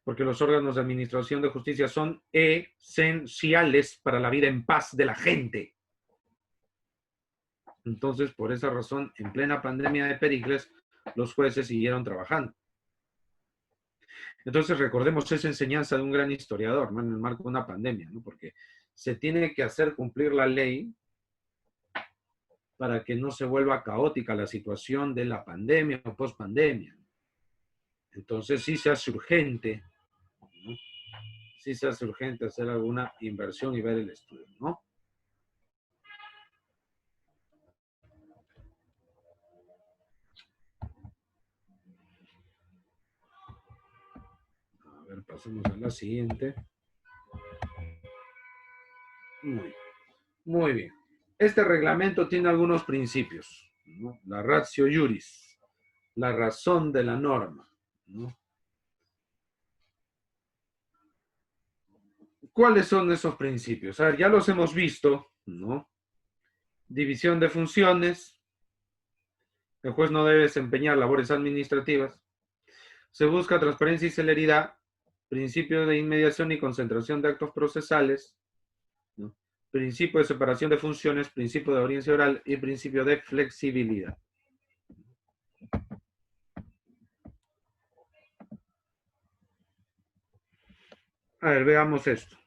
Porque los órganos de administración de justicia son esenciales para la vida en paz de la gente. Entonces, por esa razón, en plena pandemia de Pericles, los jueces siguieron trabajando. Entonces, recordemos esa enseñanza de un gran historiador, ¿no? En el marco de una pandemia, ¿no? Porque se tiene que hacer cumplir la ley para que no se vuelva caótica la situación de la pandemia o post-pandemia. Entonces, sí se hace urgente, ¿no? Sí se hace urgente hacer alguna inversión y ver el estudio, ¿no? Pasemos a la siguiente. Muy bien. Este reglamento tiene algunos principios, ¿no? La ratio iuris, la razón de la norma, ¿no? ¿Cuáles son esos principios? A ver, ya los hemos visto, ¿no? División de funciones. El juez no debe desempeñar labores administrativas. Se busca transparencia y celeridad. Principio de inmediación y concentración de actos procesales, ¿no? Principio de separación de funciones, principio de audiencia oral y principio de flexibilidad. A ver, veamos esto.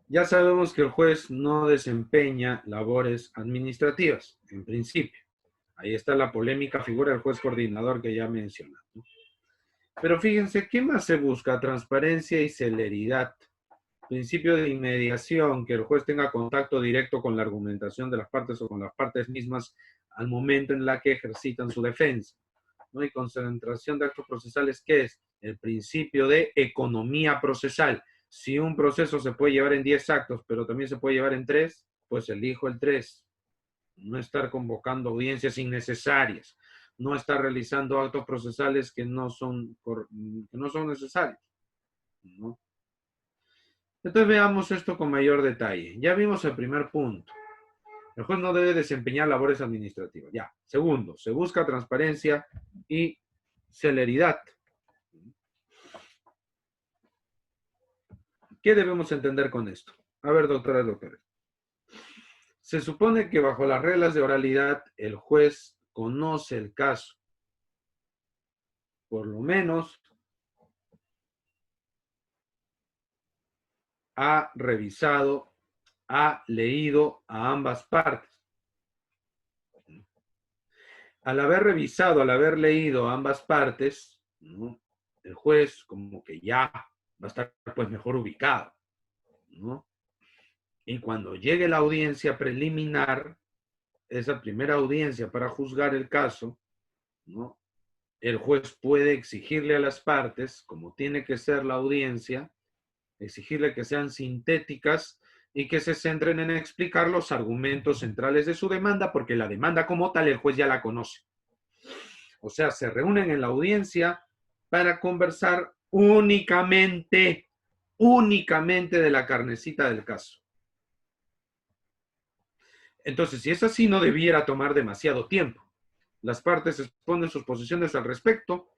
Ya sabemos que el juez no desempeña labores administrativas, en principio. Ahí está la polémica figura del juez coordinador que ya mencioné, ¿no? Pero fíjense, ¿qué más se busca? Transparencia y celeridad. Principio de inmediación, que el juez tenga contacto directo con la argumentación de las partes o con las partes mismas al momento en la que ejercitan su defensa, ¿no? Y concentración de actos procesales, ¿qué es? El principio de economía procesal. Si un proceso se puede llevar en 10 actos, pero también se puede llevar en 3, pues elijo el 3. No estar convocando audiencias innecesarias, no estar realizando actos procesales que no son necesarios, ¿no? Entonces veamos esto con mayor detalle. Ya vimos el primer punto. El juez no debe desempeñar labores administrativas. Ya. Segundo, se busca transparencia y celeridad. ¿Qué debemos entender con esto? A ver, doctoras, doctores. Se supone que bajo las reglas de oralidad el juez conoce el caso. Por lo menos ha revisado, ha leído a ambas partes. Al haber revisado, al haber leído a ambas partes, ¿no? El juez como que ya va a estar pues mejor ubicado, ¿no? Y cuando llegue la audiencia preliminar, esa primera audiencia para juzgar el caso, ¿no? El juez puede exigirle a las partes, como tiene que ser la audiencia, exigirle que sean sintéticas y que se centren en explicar los argumentos centrales de su demanda, porque la demanda como tal el juez ya la conoce. O sea, se reúnen en la audiencia para conversar únicamente de la carnecita del caso. Entonces, si es así, no debiera tomar demasiado tiempo. Las partes exponen sus posiciones al respecto,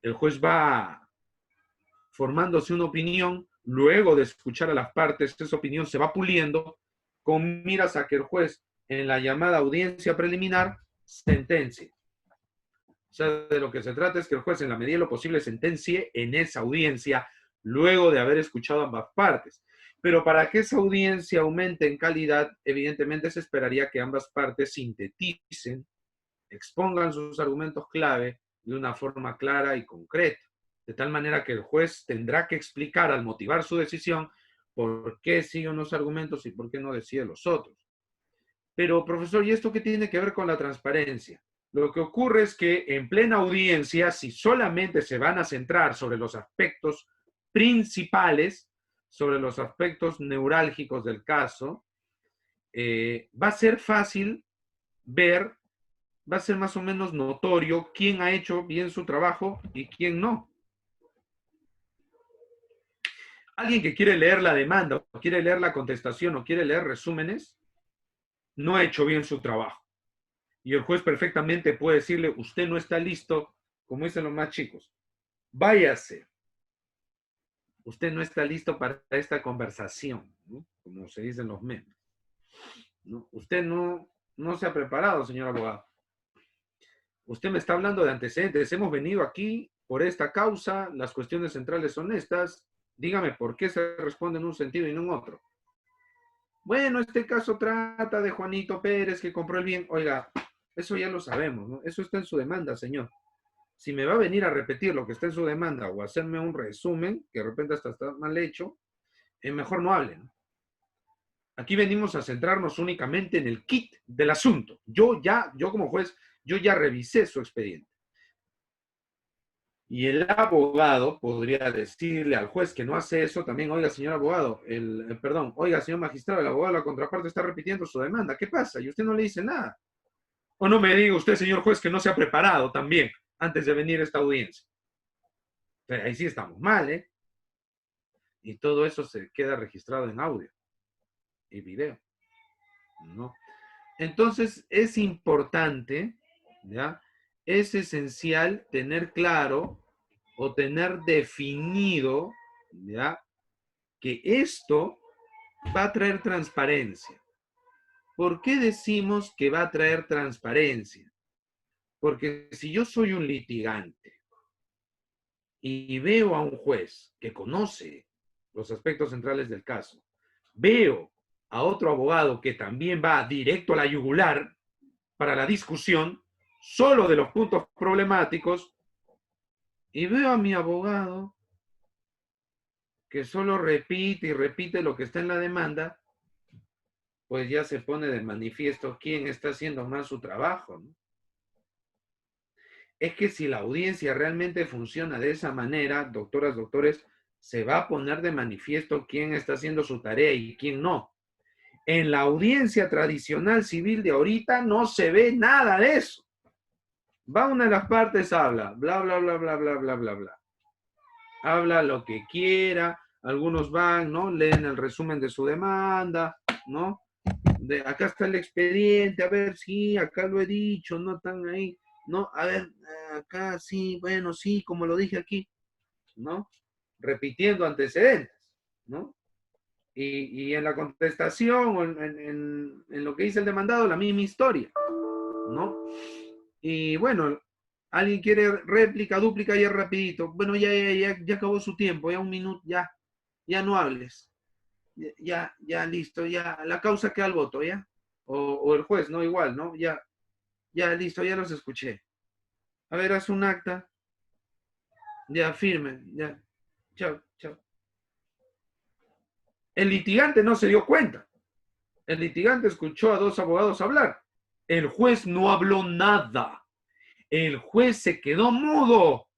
el juez va formándose una opinión, luego de escuchar a las partes, esa opinión se va puliendo con miras a que el juez en la llamada audiencia preliminar sentencie. O sea, de lo que se trata es que el juez en la medida de lo posible sentencie en esa audiencia luego de haber escuchado ambas partes. Pero para que esa audiencia aumente en calidad, evidentemente se esperaría que ambas partes sinteticen, expongan sus argumentos clave de una forma clara y concreta, de tal manera que el juez tendrá que explicar al motivar su decisión por qué sigue unos argumentos y por qué no decide los otros. Pero, profesor, ¿y esto qué tiene que ver con la transparencia? Lo que ocurre es que en plena audiencia, si solamente se van a centrar sobre los aspectos principales, sobre los aspectos neurálgicos del caso, va a ser fácil ver, va a ser más o menos notorio quién ha hecho bien su trabajo y quién no. Alguien que quiere leer la demanda, o quiere leer la contestación, o quiere leer resúmenes, no ha hecho bien su trabajo. Y el juez perfectamente puede decirle, usted no está listo, como dicen los más chicos, váyase. Usted no está listo para esta conversación, ¿no? Como se dicen los memes, ¿no? Usted no se ha preparado, señor abogado. Usted me está hablando de antecedentes. Hemos venido aquí por esta causa, las cuestiones centrales son estas. Dígame por qué se responde en un sentido y no en otro. Bueno, este caso trata de Juanito Pérez que compró el bien. Oiga, eso ya lo sabemos, ¿no? Eso está en su demanda, señor. Si me va a venir a repetir lo que está en su demanda o hacerme un resumen, que de repente hasta está mal hecho, mejor no hable, ¿no? Aquí venimos a centrarnos únicamente en el kit del asunto. Yo como juez, yo ya revisé su expediente. Y el abogado podría decirle al juez que no hace eso también, oiga, señor abogado, perdón, oiga, señor magistrado, el abogado de la contraparte está repitiendo su demanda. ¿Qué pasa? Y usted no le dice nada. O no me diga usted, señor juez, que no se ha preparado también antes de venir a esta audiencia. Pero ahí sí estamos mal, ¿eh? Y todo eso se queda registrado en audio y video, ¿no? Entonces es importante, ¿ya? Es esencial tener claro o tener definido, ¿ya? Que esto va a traer transparencia. ¿Por qué decimos que va a traer transparencia? Porque si yo soy un litigante y veo a un juez que conoce los aspectos centrales del caso, veo a otro abogado que también va directo a la yugular para la discusión, solo de los puntos problemáticos, y veo a mi abogado que solo repite y repite lo que está en la demanda, pues ya se pone de manifiesto quién está haciendo mal su trabajo, ¿no? Es que si la audiencia realmente funciona de esa manera, doctoras, doctores, se va a poner de manifiesto quién está haciendo su tarea y quién no. En la audiencia tradicional civil de ahorita no se ve nada de eso. Va una de las partes, habla, bla, bla, bla, bla, bla, bla, bla, bla. Habla lo que quiera, algunos van, ¿no? Leen el resumen de su demanda, ¿no? Acá está el expediente, a ver, sí, acá lo he dicho, no están ahí, ¿no? A ver, acá sí, bueno, sí, como lo dije aquí, ¿no? Repitiendo antecedentes, ¿no? Y en la contestación o en lo que dice el demandado, la misma historia, ¿no? Y bueno, alguien quiere réplica, dúplica, ya rapidito. Bueno, ya acabó su tiempo, ya un minuto, ya no hables. Ya, listo, ya, la causa queda al voto, ¿ya? O el juez, ¿no? Igual, ¿no? Ya, listo, ya los escuché. A ver, haz un acta. Ya, firme, ya. Chao, chao. El litigante no se dio cuenta. El litigante escuchó a dos abogados hablar. El juez no habló nada. El juez se quedó mudo.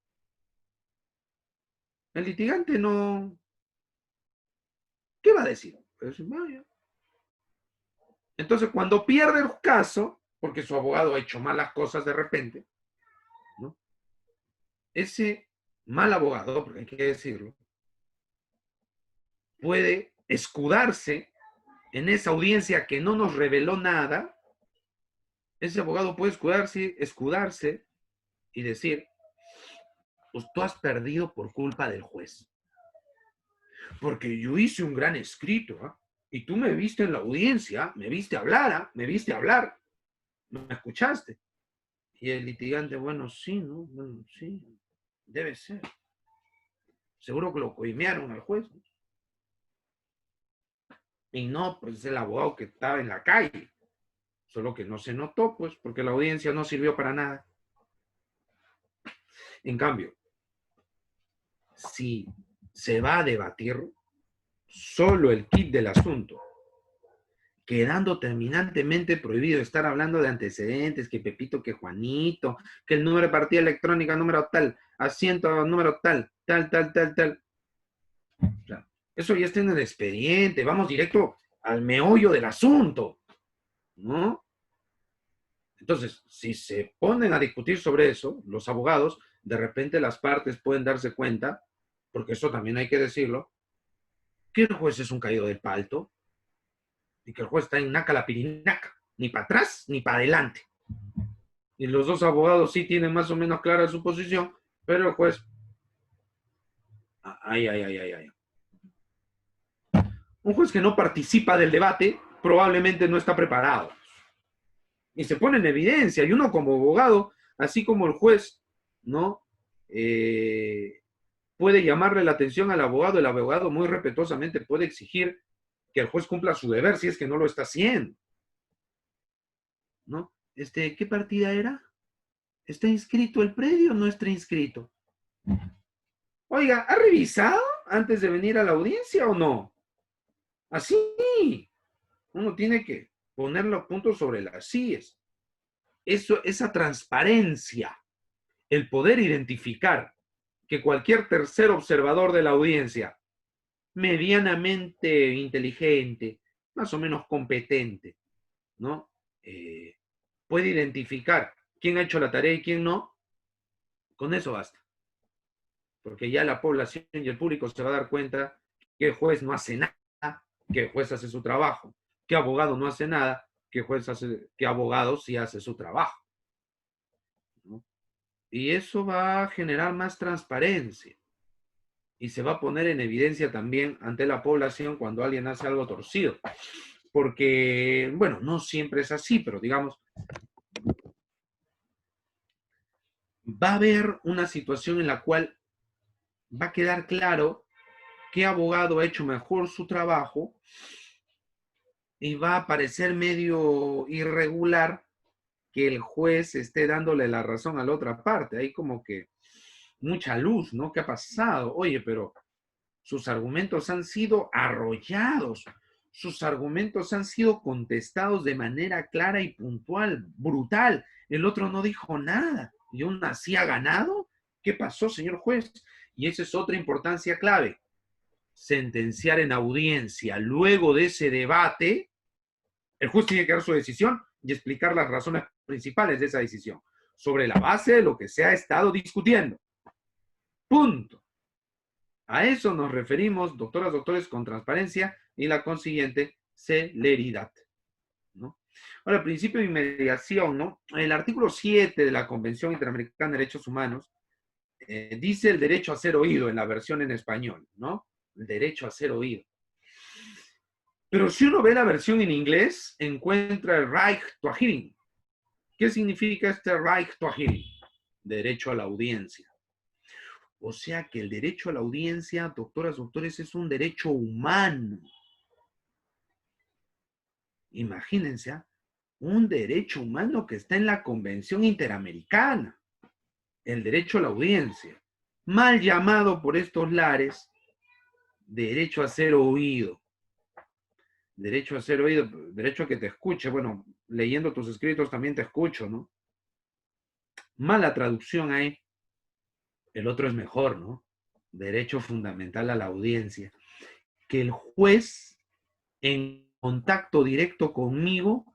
El litigante no... ¿Qué va a decir? Pues, vaya. Entonces, cuando pierde el caso, porque su abogado ha hecho malas cosas de repente, ¿no? Ese mal abogado, porque hay que decirlo, puede escudarse en esa audiencia que no nos reveló nada. Ese abogado puede escudarse y decir, pues tú has perdido por culpa del juez. Porque yo hice un gran escrito, ¿eh? Y tú me viste en la audiencia, me viste hablar, ¿eh? Me viste hablar, me escuchaste. Y el litigante, bueno, sí, ¿no? Bueno, sí, debe ser. Seguro que lo coimearon al juez, ¿no? Y no, pues el abogado que estaba en la calle. Solo que no se notó, pues, porque la audiencia no sirvió para nada. En cambio, si se va a debatir solo el kit del asunto, quedando terminantemente prohibido estar hablando de antecedentes, que Pepito, que Juanito, que el número de partida electrónica, número tal, asiento, número tal, tal. O sea, eso ya está en el expediente, vamos directo al meollo del asunto, ¿no? Entonces, si se ponen a discutir sobre eso, los abogados, de repente las partes pueden darse cuenta, porque eso también hay que decirlo, que el juez es un caído del palto y que el juez está en naca la pirinaca, ni para atrás ni para adelante. Y los dos abogados sí tienen más o menos clara su posición, pero el juez, ay. Un juez que no participa del debate probablemente no está preparado. Y se pone en evidencia, y uno como abogado, así como el juez, ¿no? Puede llamarle la atención al abogado, el abogado muy respetuosamente puede exigir que el juez cumpla su deber si es que no lo está haciendo, ¿no? ¿Qué partida era? ¿Está inscrito el predio o no está inscrito? Oiga, ¿ha revisado antes de venir a la audiencia o no? Así, uno tiene que poner los puntos sobre las sillas. Esa transparencia, el poder identificar que cualquier tercer observador de la audiencia, medianamente inteligente, más o menos competente, ¿no? Puede identificar quién ha hecho la tarea y quién no, con eso basta. Porque ya la población y el público se va a dar cuenta que el juez no hace nada, que el juez hace su trabajo, que abogado no hace nada, que abogado sí hace su trabajo, ¿no? Y eso va a generar más transparencia y se va a poner en evidencia también ante la población cuando alguien hace algo torcido. Porque, bueno, no siempre es así, pero digamos, va a haber una situación en la cual va a quedar claro qué abogado ha hecho mejor su trabajo y va a parecer medio irregular que el juez esté dándole la razón a la otra parte. Hay como que mucha luz, ¿no? ¿Qué ha pasado? Oye, pero sus argumentos han sido arrollados, sus argumentos han sido contestados de manera clara y puntual, brutal. El otro no dijo nada y aún así ha ganado. ¿Qué pasó, señor juez? Y esa es otra importancia clave. Sentenciar en audiencia. Luego de ese debate, el juez tiene que dar su decisión y explicar las razones principales de esa decisión, sobre la base de lo que se ha estado discutiendo. Punto. A eso nos referimos, doctoras, doctores, con transparencia y la consiguiente celeridad, ¿no? Ahora, el principio de inmediación, ¿no? El artículo 7 de la Convención Interamericana de Derechos Humanos dice el derecho a ser oído en la versión en español, ¿no? El derecho a ser oído. Pero si uno ve la versión en inglés, encuentra el right to a hearing. ¿Qué significa este right to a hearing? Derecho a la audiencia. O sea que el derecho a la audiencia, doctoras, doctores, es un derecho humano. Imagínense, un derecho humano que está en la Convención Interamericana, el derecho a la audiencia, mal llamado por estos lares, derecho a ser oído. Derecho a ser oído, derecho a que te escuche. Bueno, leyendo tus escritos también te escucho, ¿no? Mala traducción ahí. El otro es mejor, ¿no? Derecho fundamental a la audiencia. Que el juez, en contacto directo conmigo,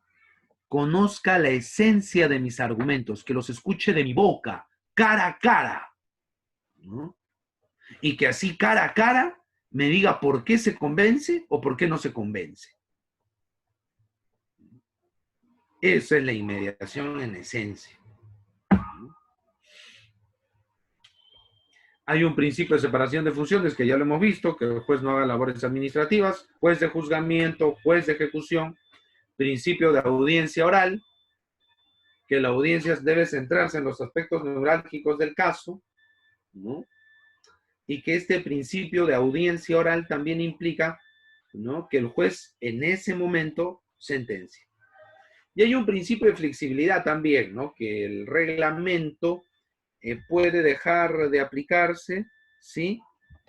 conozca la esencia de mis argumentos, que los escuche de mi boca, cara a cara, ¿no? Y que así cara a cara me diga por qué se convence o por qué no se convence. Esa es la inmediación en esencia. Hay un principio de separación de funciones que ya lo hemos visto, que el juez no haga labores administrativas, juez de juzgamiento, juez de ejecución, principio de audiencia oral, que la audiencia debe centrarse en los aspectos neurálgicos del caso, ¿no? Y que este principio de audiencia oral también implica, ¿no?, que el juez en ese momento sentencia. Y hay un principio de flexibilidad también, ¿no?, que el reglamento puede dejar de aplicarse, ¿sí?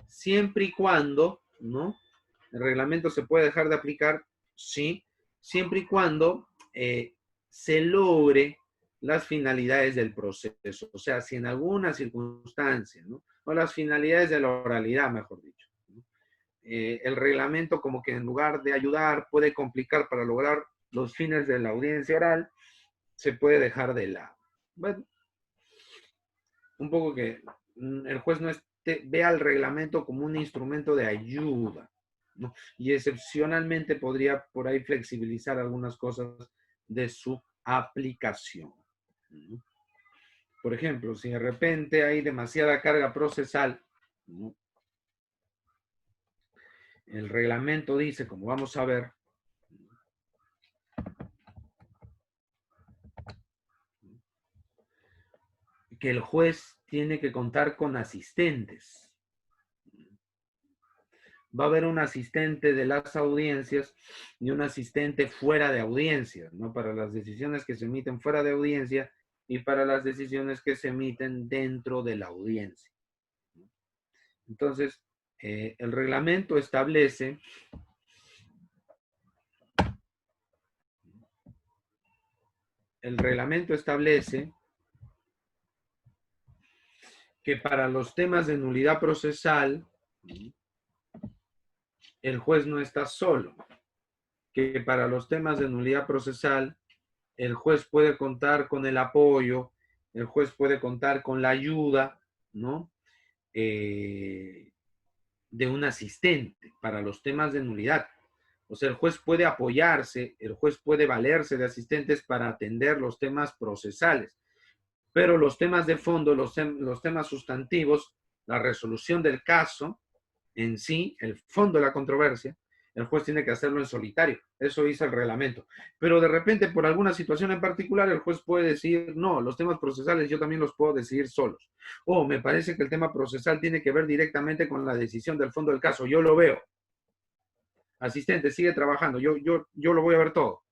Siempre y cuando, ¿no? El reglamento se puede dejar de aplicar, sí, siempre y cuando se logre las finalidades del proceso. O sea, si en alguna circunstancia, ¿no?, o las finalidades de la oralidad, mejor dicho, ¿no?, el reglamento como que en lugar de ayudar puede complicar para lograr los fines de la audiencia oral, se puede dejar de lado. Bueno, un poco que el juez no vea el reglamento como un instrumento de ayuda, ¿no? Y excepcionalmente podría por ahí flexibilizar algunas cosas de su aplicación, ¿no? Por ejemplo, si de repente hay demasiada carga procesal, ¿no?, el reglamento dice, como vamos a ver, que el juez tiene que contar con asistentes. Va a haber un asistente de las audiencias y un asistente fuera de audiencia, ¿no?, para las decisiones que se emiten fuera de audiencia y para las decisiones que se emiten dentro de la audiencia. Entonces, el reglamento establece el reglamento establece que para los temas de nulidad procesal, el juez no está solo, que para los temas de nulidad procesal, el juez puede contar con el apoyo, el juez puede contar con la ayuda, ¿no? De un asistente para los temas de nulidad. O sea, el juez puede apoyarse, el juez puede valerse de asistentes para atender los temas procesales, pero los temas de fondo, los temas sustantivos, la resolución del caso en sí, el fondo de la controversia, el juez tiene que hacerlo en solitario. Eso dice el reglamento. Pero de repente, por alguna situación en particular, el juez puede decir, no, los temas procesales yo también los puedo decidir solos. O me parece que el tema procesal tiene que ver directamente con la decisión del fondo del caso. Yo lo veo. Asistente, sigue trabajando. Yo lo voy a ver todo.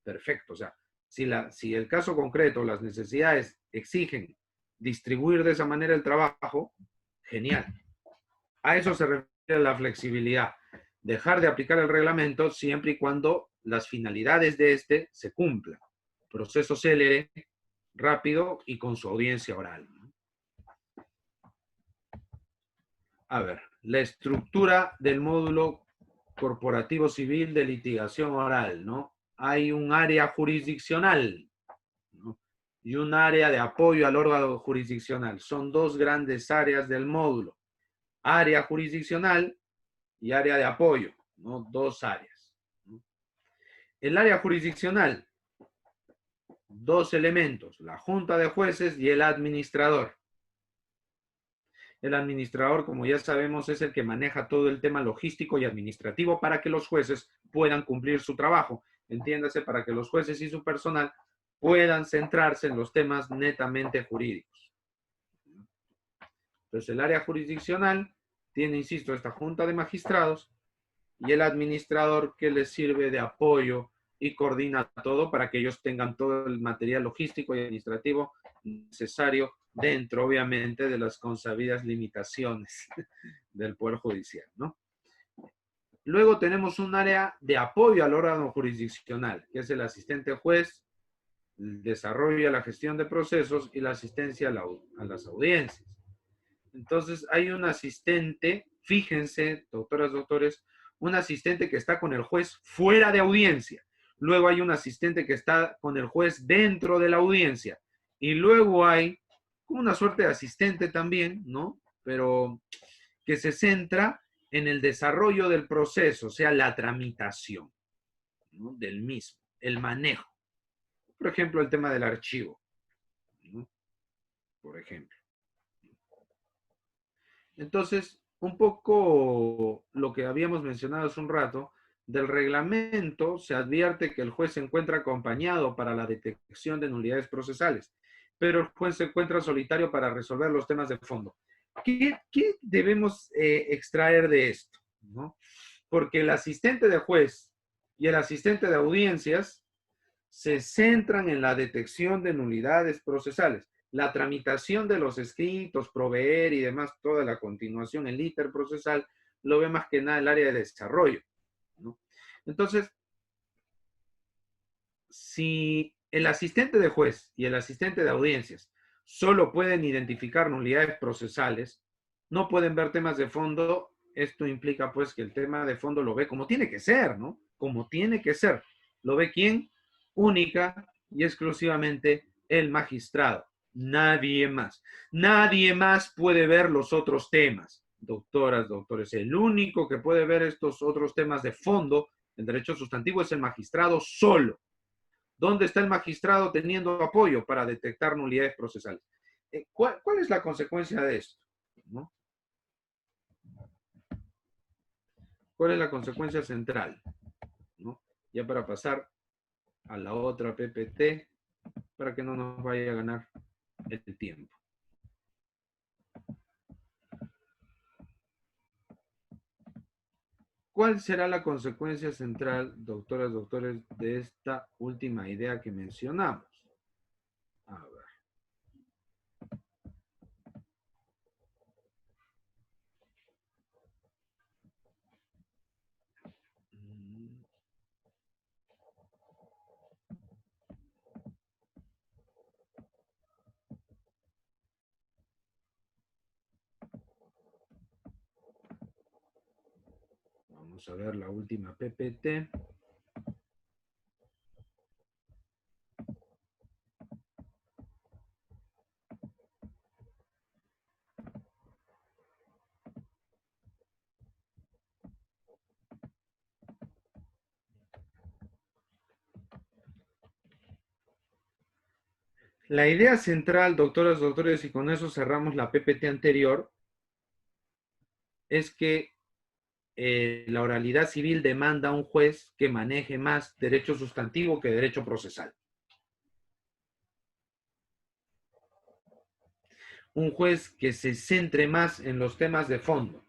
Perfecto. O sea, si el caso concreto, las necesidades exigen distribuir de esa manera el trabajo, genial. A eso se refiere la flexibilidad. Dejar de aplicar el reglamento siempre y cuando las finalidades de este se cumplan. Proceso célere, rápido y con su audiencia oral. A ver, la estructura del módulo corporativo civil de litigación oral, ¿no? Hay un área jurisdiccional, ¿no? Y un área de apoyo al órgano jurisdiccional. Son dos grandes áreas del módulo. Área jurisdiccional y área de apoyo, ¿no? Dos áreas. ¿No? El área jurisdiccional, dos elementos, la junta de jueces y el administrador. El administrador, como ya sabemos, es el que maneja todo el tema logístico y administrativo para que los jueces puedan cumplir su trabajo. Entiéndase, para que los jueces y su personal puedan centrarse en los temas netamente jurídicos. Entonces, el área jurisdiccional tiene, insisto, esta junta de magistrados y el administrador que les sirve de apoyo y coordina todo para que ellos tengan todo el material logístico y administrativo necesario dentro, obviamente, de las consabidas limitaciones del Poder Judicial, ¿no? Luego tenemos un área de apoyo al órgano jurisdiccional, que es el asistente juez, el desarrollo y la gestión de procesos y la asistencia a las audiencias. Entonces, hay un asistente, fíjense, doctoras, doctores, un asistente que está con el juez fuera de audiencia. Luego hay un asistente que está con el juez dentro de la audiencia. Y luego hay una suerte de asistente también, ¿no? Pero que se centra en el desarrollo del proceso, o sea, la tramitación, ¿no? Del mismo, el manejo. Por ejemplo, el tema del archivo, ¿no? Por ejemplo. Entonces, un poco lo que habíamos mencionado hace un rato, del reglamento se advierte que el juez se encuentra acompañado para la detección de nulidades procesales, pero el juez se encuentra solitario para resolver los temas de fondo. ¿Qué debemos extraer de esto? ¿No? Porque el asistente de juez y el asistente de audiencias se centran en la detección de nulidades procesales. La tramitación de los escritos, proveer y demás, toda la continuación, el íter procesal, lo ve más que nada el área de desarrollo, ¿no? Entonces, si el asistente de juez y el asistente de audiencias solo pueden identificar nulidades procesales, no pueden ver temas de fondo, esto implica pues que el tema de fondo lo ve como tiene que ser, ¿no? Como tiene que ser. ¿Lo ve quién? Única y exclusivamente el magistrado. Nadie más. Nadie más puede ver los otros temas. Doctoras, doctores, el único que puede ver estos otros temas de fondo, el derecho sustantivo, es el magistrado solo. ¿Dónde está el magistrado teniendo apoyo para detectar nulidades procesales? ¿Cuál es la consecuencia de esto? ¿No? ¿Cuál es la consecuencia central? ¿No? Ya para pasar a la otra PPT, para que no nos vaya a ganar el tiempo. ¿Cuál será la consecuencia central, doctoras, doctores, de esta última idea que mencionamos? A ver. Vamos a ver la última PPT. La idea central, doctoras, doctores, y con eso cerramos la PPT anterior, es que la oralidad civil demanda a un juez que maneje más derecho sustantivo que derecho procesal. Un juez que se centre más en los temas de fondo.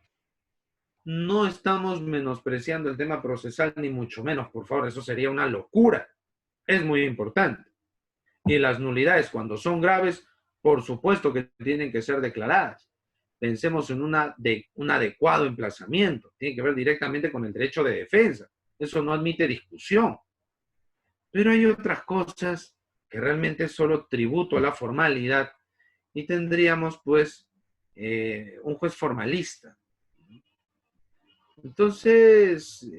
No estamos menospreciando el tema procesal, ni mucho menos, por favor, eso sería una locura. Es muy importante. Y las nulidades, cuando son graves, por supuesto que tienen que ser declaradas. Pensemos en un adecuado emplazamiento. Tiene que ver directamente con el derecho de defensa. Eso no admite discusión. Pero hay otras cosas que realmente es solo tributo a la formalidad y tendríamos, pues, un juez formalista. Entonces,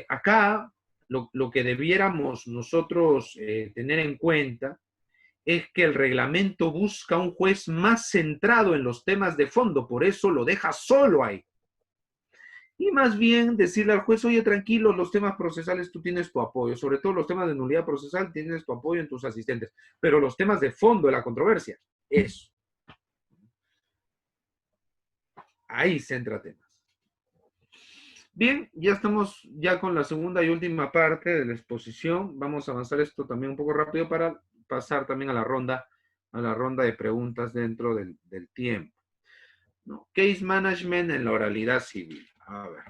acá lo que debiéramos nosotros tener en cuenta es que el reglamento busca un juez más centrado en los temas de fondo, por eso lo deja solo ahí. Y más bien decirle al juez, oye, tranquilo, los temas procesales tú tienes tu apoyo, sobre todo los temas de nulidad procesal tienes tu apoyo en tus asistentes, pero los temas de fondo de la controversia, eso. Ahí centra temas. Bien, ya estamos ya con la segunda y última parte de la exposición. Vamos a avanzar esto también un poco rápido para pasar también a la ronda de preguntas dentro del tiempo. ¿No? Case management en la oralidad civil. A ver.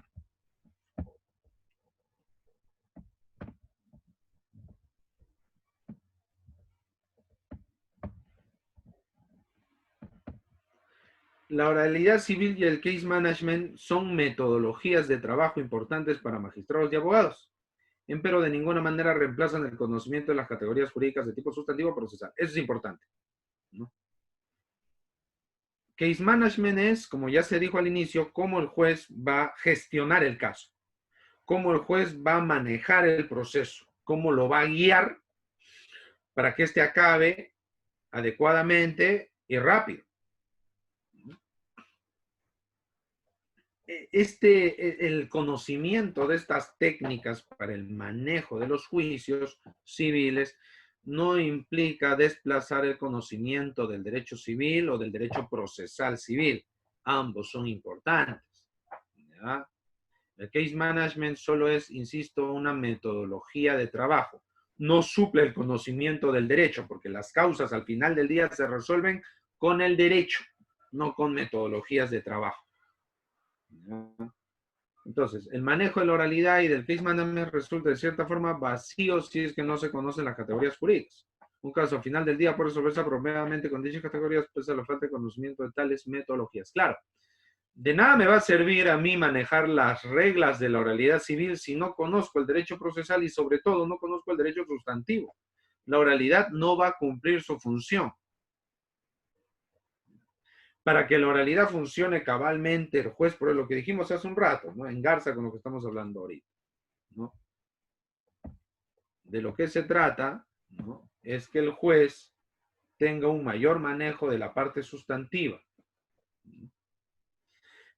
La oralidad civil y el case management son metodologías de trabajo importantes para magistrados y abogados, pero de ninguna manera reemplazan el conocimiento de las categorías jurídicas de tipo sustantivo o procesal. Eso es importante, ¿no? Case management es, como ya se dijo al inicio, cómo el juez va a gestionar el caso, cómo el juez va a manejar el proceso, cómo lo va a guiar para que éste acabe adecuadamente y rápido. El conocimiento de estas técnicas para el manejo de los juicios civiles no implica desplazar el conocimiento del derecho civil o del derecho procesal civil. Ambos son importantes, ¿ya? El case management solo es, insisto, una metodología de trabajo. No suple el conocimiento del derecho, porque las causas al final del día se resuelven con el derecho, no con metodologías de trabajo. ¿Ya? Entonces, el manejo de la oralidad y del case management resulta de cierta forma vacío si es que no se conocen las categorías jurídicas. Un caso al final del día puede resolverse apropiadamente con dichas categorías pese a la falta de conocimiento de tales metodologías. Claro, de nada me va a servir a mí manejar las reglas de la oralidad civil si no conozco el derecho procesal y sobre todo no conozco el derecho sustantivo. La oralidad no va a cumplir su función. Para que la oralidad funcione cabalmente, el juez, por lo que dijimos hace un rato, ¿no? Engarza con lo que estamos hablando ahorita, ¿no? De lo que se trata, ¿no? Es que el juez tenga un mayor manejo de la parte sustantiva.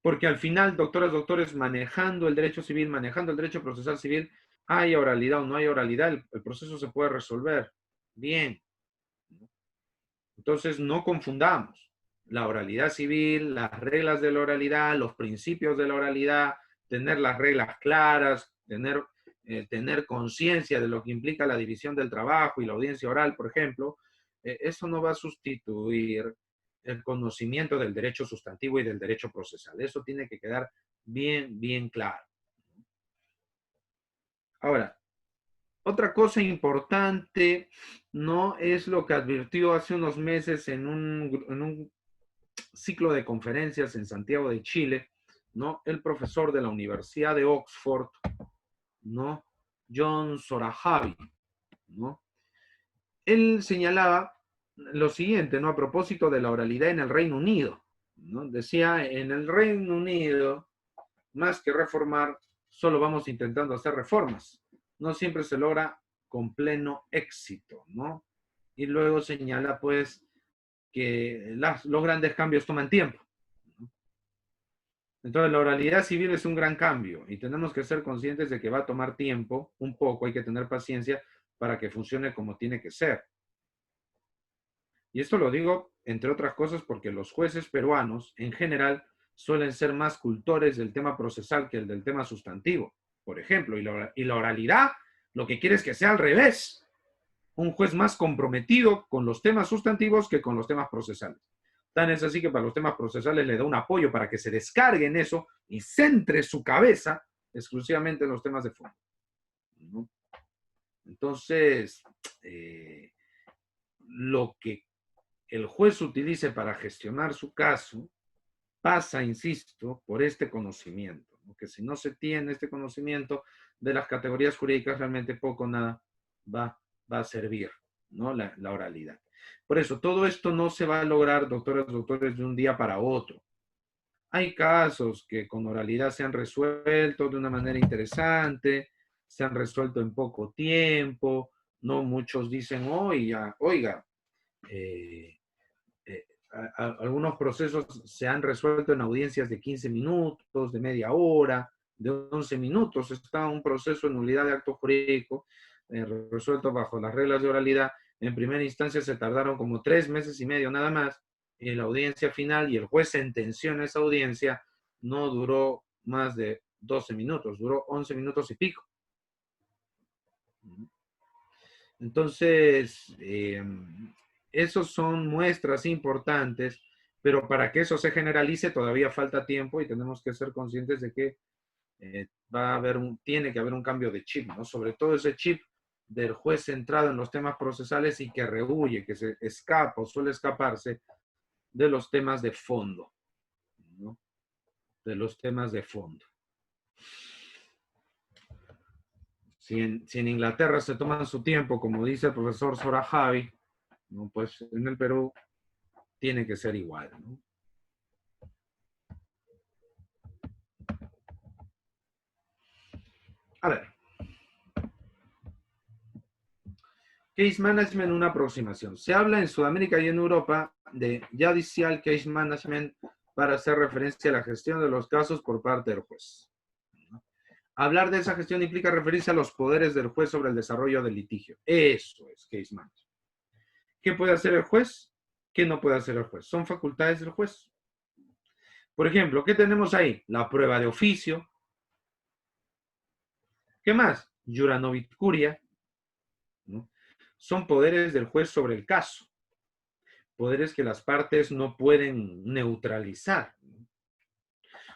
Porque al final, doctoras, doctores, manejando el derecho civil, manejando el derecho procesal civil, haya oralidad o no haya oralidad, el proceso se puede resolver bien. Entonces, no confundamos la oralidad civil, las reglas de la oralidad, los principios de la oralidad, tener las reglas claras, tener conciencia de lo que implica la división del trabajo y la audiencia oral, por ejemplo. Eso no va a sustituir el conocimiento del derecho sustantivo y del derecho procesal. Eso tiene que quedar bien, bien claro. Ahora, otra cosa importante, ¿no? Es lo que advirtió hace unos meses en un ciclo de conferencias en Santiago de Chile, ¿no? El profesor de la Universidad de Oxford, ¿no? John Sorahavi, ¿no? Él señalaba lo siguiente, ¿no? A propósito de la oralidad en el Reino Unido, ¿no? Decía, en el Reino Unido, más que reformar, solo vamos intentando hacer reformas. No siempre se logra con pleno éxito, ¿no? Y luego señala, pues, que los grandes cambios toman tiempo. Entonces, la oralidad civil es un gran cambio y tenemos que ser conscientes de que va a tomar tiempo, un poco, hay que tener paciencia para que funcione como tiene que ser. Y esto lo digo, entre otras cosas, porque los jueces peruanos, en general, suelen ser más cultores del tema procesal que el del tema sustantivo. Por ejemplo, y la oralidad lo que quiere es que sea al revés. Un juez más comprometido con los temas sustantivos que con los temas procesales. Tan es así que para los temas procesales le da un apoyo para que se descargue en eso y centre su cabeza exclusivamente en los temas de fondo, ¿no? Entonces, lo que el juez utilice para gestionar su caso pasa, insisto, por este conocimiento, porque si no se tiene este conocimiento de las categorías jurídicas, realmente poco o nada va a servir, ¿no? La oralidad. Por eso, todo esto no se va a lograr, doctores, de un día para otro. Hay casos que con oralidad se han resuelto de una manera interesante, se han resuelto en poco tiempo, no muchos dicen, oiga, algunos procesos se han resuelto en audiencias de 15 minutos, de media hora, de 11 minutos. Está un proceso en nulidad de acto jurídico resuelto bajo las reglas de oralidad. En primera instancia se tardaron como 3 meses y medio nada más, y en la audiencia final, y el juez sentenció en esa audiencia, no duró más de 12 minutos, duró 11 minutos y pico. Entonces, esos son muestras importantes, pero para que eso se generalice todavía falta tiempo y tenemos que ser conscientes de que tiene que haber un cambio de chip, ¿no? Sobre todo ese chip del juez centrado en los temas procesales y que rehuye, que se escapa o suele escaparse de los temas de fondo, ¿no? De los temas de fondo. Si en Inglaterra se toman su tiempo, como dice el profesor Sorajavi, ¿no? Pues en el Perú tiene que ser igual, ¿no? A ver. Case management, una aproximación. Se habla en Sudamérica y en Europa de judicial case management para hacer referencia a la gestión de los casos por parte del juez. Hablar de esa gestión implica referirse a los poderes del juez sobre el desarrollo del litigio. Eso es case management. ¿Qué puede hacer el juez? ¿Qué no puede hacer el juez? Son facultades del juez. Por ejemplo, ¿qué tenemos ahí? La prueba de oficio. ¿Qué más? Jura novit curia, ¿no? Son poderes del juez sobre el caso. Poderes que las partes no pueden neutralizar.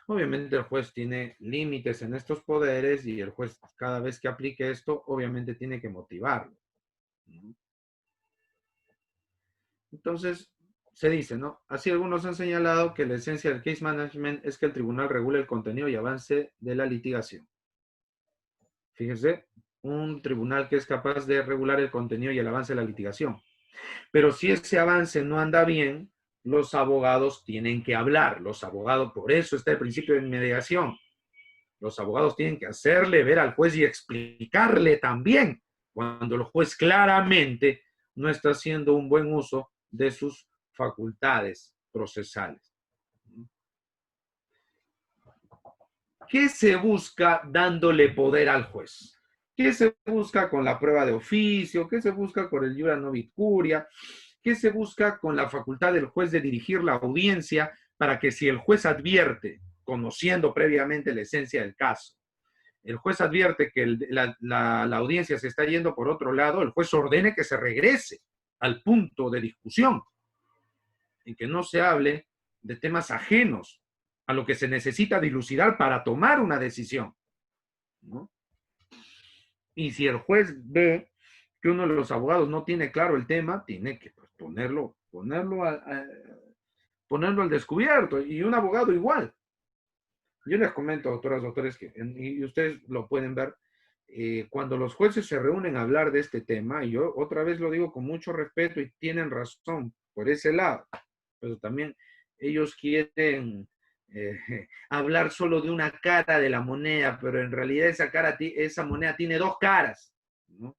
Obviamente el juez tiene límites en estos poderes y el juez cada vez que aplique esto, obviamente tiene que motivarlo. Entonces, se dice, ¿no? Así algunos han señalado que la esencia del case management es que el tribunal regule el contenido y avance de la litigación. Fíjese, un tribunal que es capaz de regular el contenido y el avance de la litigación. Pero si ese avance no anda bien, los abogados tienen que hablar. Los abogados, por eso está el principio de mediación. Los abogados tienen que hacerle ver al juez y explicarle también cuando el juez claramente no está haciendo un buen uso de sus facultades procesales. ¿Qué se busca dándole poder al juez? ¿Qué se busca con la prueba de oficio? ¿Qué se busca con el jura novit curia? ¿Qué se busca con la facultad del juez de dirigir la audiencia para que si el juez advierte, conociendo previamente la esencia del caso, el juez advierte que la audiencia se está yendo por otro lado, el juez ordene que se regrese al punto de discusión, en que no se hable de temas ajenos a lo que se necesita dilucidar para tomar una decisión, ¿no? Y si el juez ve que uno de los abogados no tiene claro el tema, tiene que pues, ponerlo al descubierto. Y un abogado igual. Yo les comento, doctoras, doctores, y ustedes lo pueden ver, cuando los jueces se reúnen a hablar de este tema, y yo otra vez lo digo con mucho respeto y tienen razón por ese lado, pero también ellos quieren hablar solo de una cara de la moneda, pero en realidad esa moneda tiene dos caras, ¿no?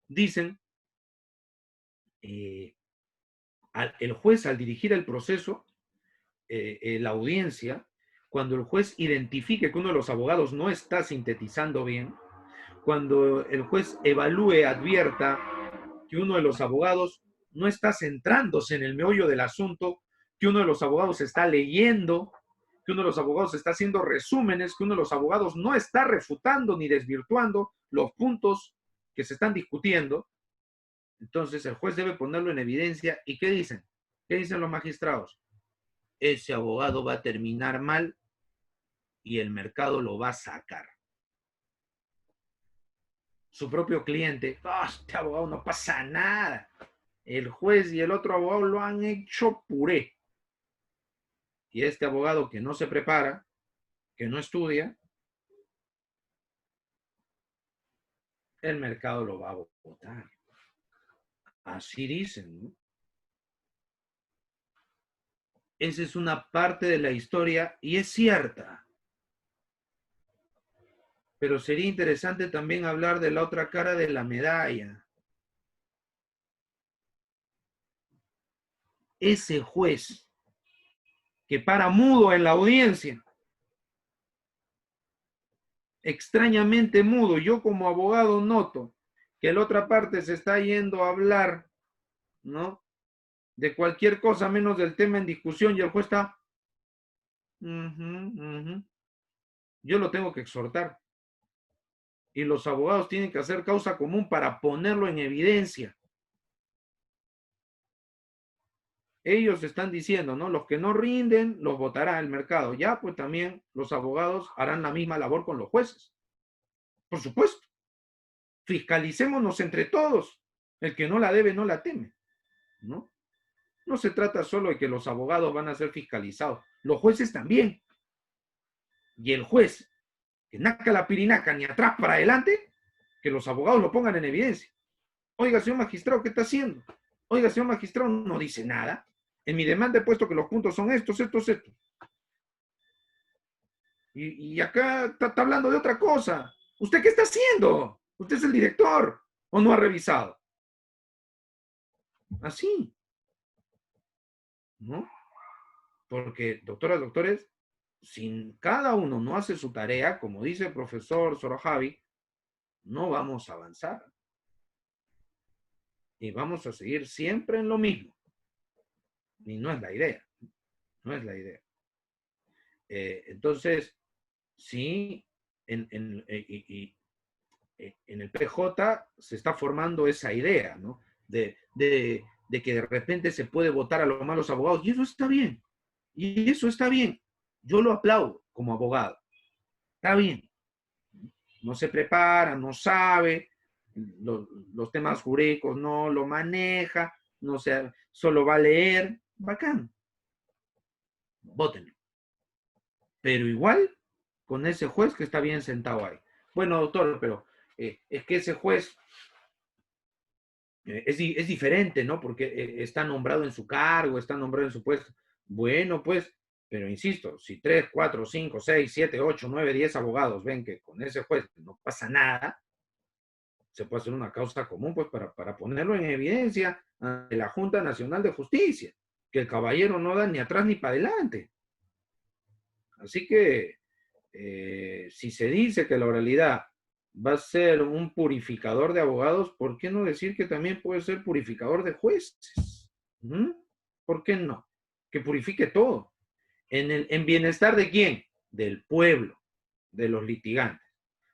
Dicen, eh, el juez al dirigir el proceso, la audiencia, cuando el juez identifique que uno de los abogados no está sintetizando bien, cuando el juez evalúe, advierta que uno de los abogados no está centrándose en el meollo del asunto, que uno de los abogados está leyendo, que uno de los abogados está haciendo resúmenes, que uno de los abogados no está refutando ni desvirtuando los puntos que se están discutiendo, entonces el juez debe ponerlo en evidencia. ¿Y qué dicen? ¿Qué dicen los magistrados? Ese abogado va a terminar mal y el mercado lo va a sacar. Su propio cliente, oh, este abogado no pasa nada. El juez y el otro abogado lo han hecho puré. Y este abogado que no se prepara, que no estudia, el mercado lo va a votar. Así dicen, ¿no? Esa es una parte de la historia y es cierta. Pero sería interesante también hablar de la otra cara de la medalla. Ese juez que para mudo en la audiencia, extrañamente mudo, yo como abogado noto que la otra parte se está yendo a hablar, ¿no?, de cualquier cosa menos del tema en discusión y el juez está, yo lo tengo que exhortar. Y los abogados tienen que hacer causa común para ponerlo en evidencia. Ellos están diciendo, ¿no? Los que no rinden, los votará el mercado. Ya, pues también los abogados harán la misma labor con los jueces. Por supuesto. Fiscalicémonos entre todos. El que no la debe, no la teme, ¿no? No se trata solo de que los abogados van a ser fiscalizados. Los jueces también. Y el juez, que naca la pirinaca ni atrás para adelante, que los abogados lo pongan en evidencia. Oiga, señor magistrado, ¿qué está haciendo? Oiga, señor magistrado, no dice nada. En mi demanda he puesto que los puntos son estos. Y acá está hablando de otra cosa. ¿Usted qué está haciendo? Usted es el director. ¿O no ha revisado? Así. ¿No? Porque, doctoras, doctores, si cada uno no hace su tarea, como dice el profesor Sorojavi, no vamos a avanzar. Y vamos a seguir siempre en lo mismo. Y no es la idea. No es la idea. Entonces, sí, en el PJ se está formando esa idea, ¿no? De que de repente se puede votar a los malos abogados. Y eso está bien. Y eso está bien. Yo lo aplaudo como abogado. Está bien. No se prepara, no sabe, los temas jurídicos no lo maneja, no sé, solo va a leer. Bacán. Vótenlo. Pero igual con ese juez que está bien sentado ahí. Bueno, doctor, pero es que ese juez es diferente, ¿no? Porque está nombrado en su cargo, está nombrado en su puesto. Bueno, pues, pero insisto, si 3, 4, 5, 6, 7, 8, 9, 10 abogados ven que con ese juez no pasa nada, se puede hacer una causa común, pues, para ponerlo en evidencia ante la Junta Nacional de Justicia, que el caballero no da ni atrás ni para adelante. Así que, si se dice que la oralidad va a ser un purificador de abogados, ¿por qué no decir que también puede ser purificador de jueces? ¿Por qué no? Que purifique todo. ¿En bienestar de quién? Del pueblo, de los litigantes.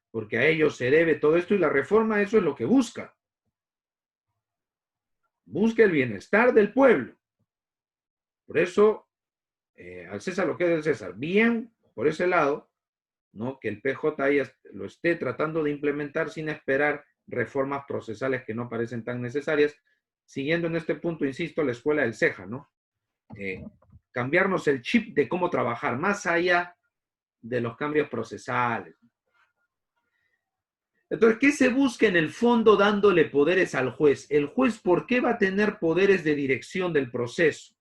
Porque a ellos se debe todo esto y la reforma eso es lo que busca. Busca el bienestar del pueblo. Por eso, al César lo que es del César. Bien, por ese lado, ¿no? Que el PJ lo esté tratando de implementar sin esperar reformas procesales que no parecen tan necesarias, siguiendo en este punto, insisto, la escuela del Ceja, ¿no? Cambiarnos el chip de cómo trabajar, más allá de los cambios procesales. Entonces, ¿qué se busca en el fondo dándole poderes al juez? El juez, ¿por qué va a tener poderes de dirección del proceso?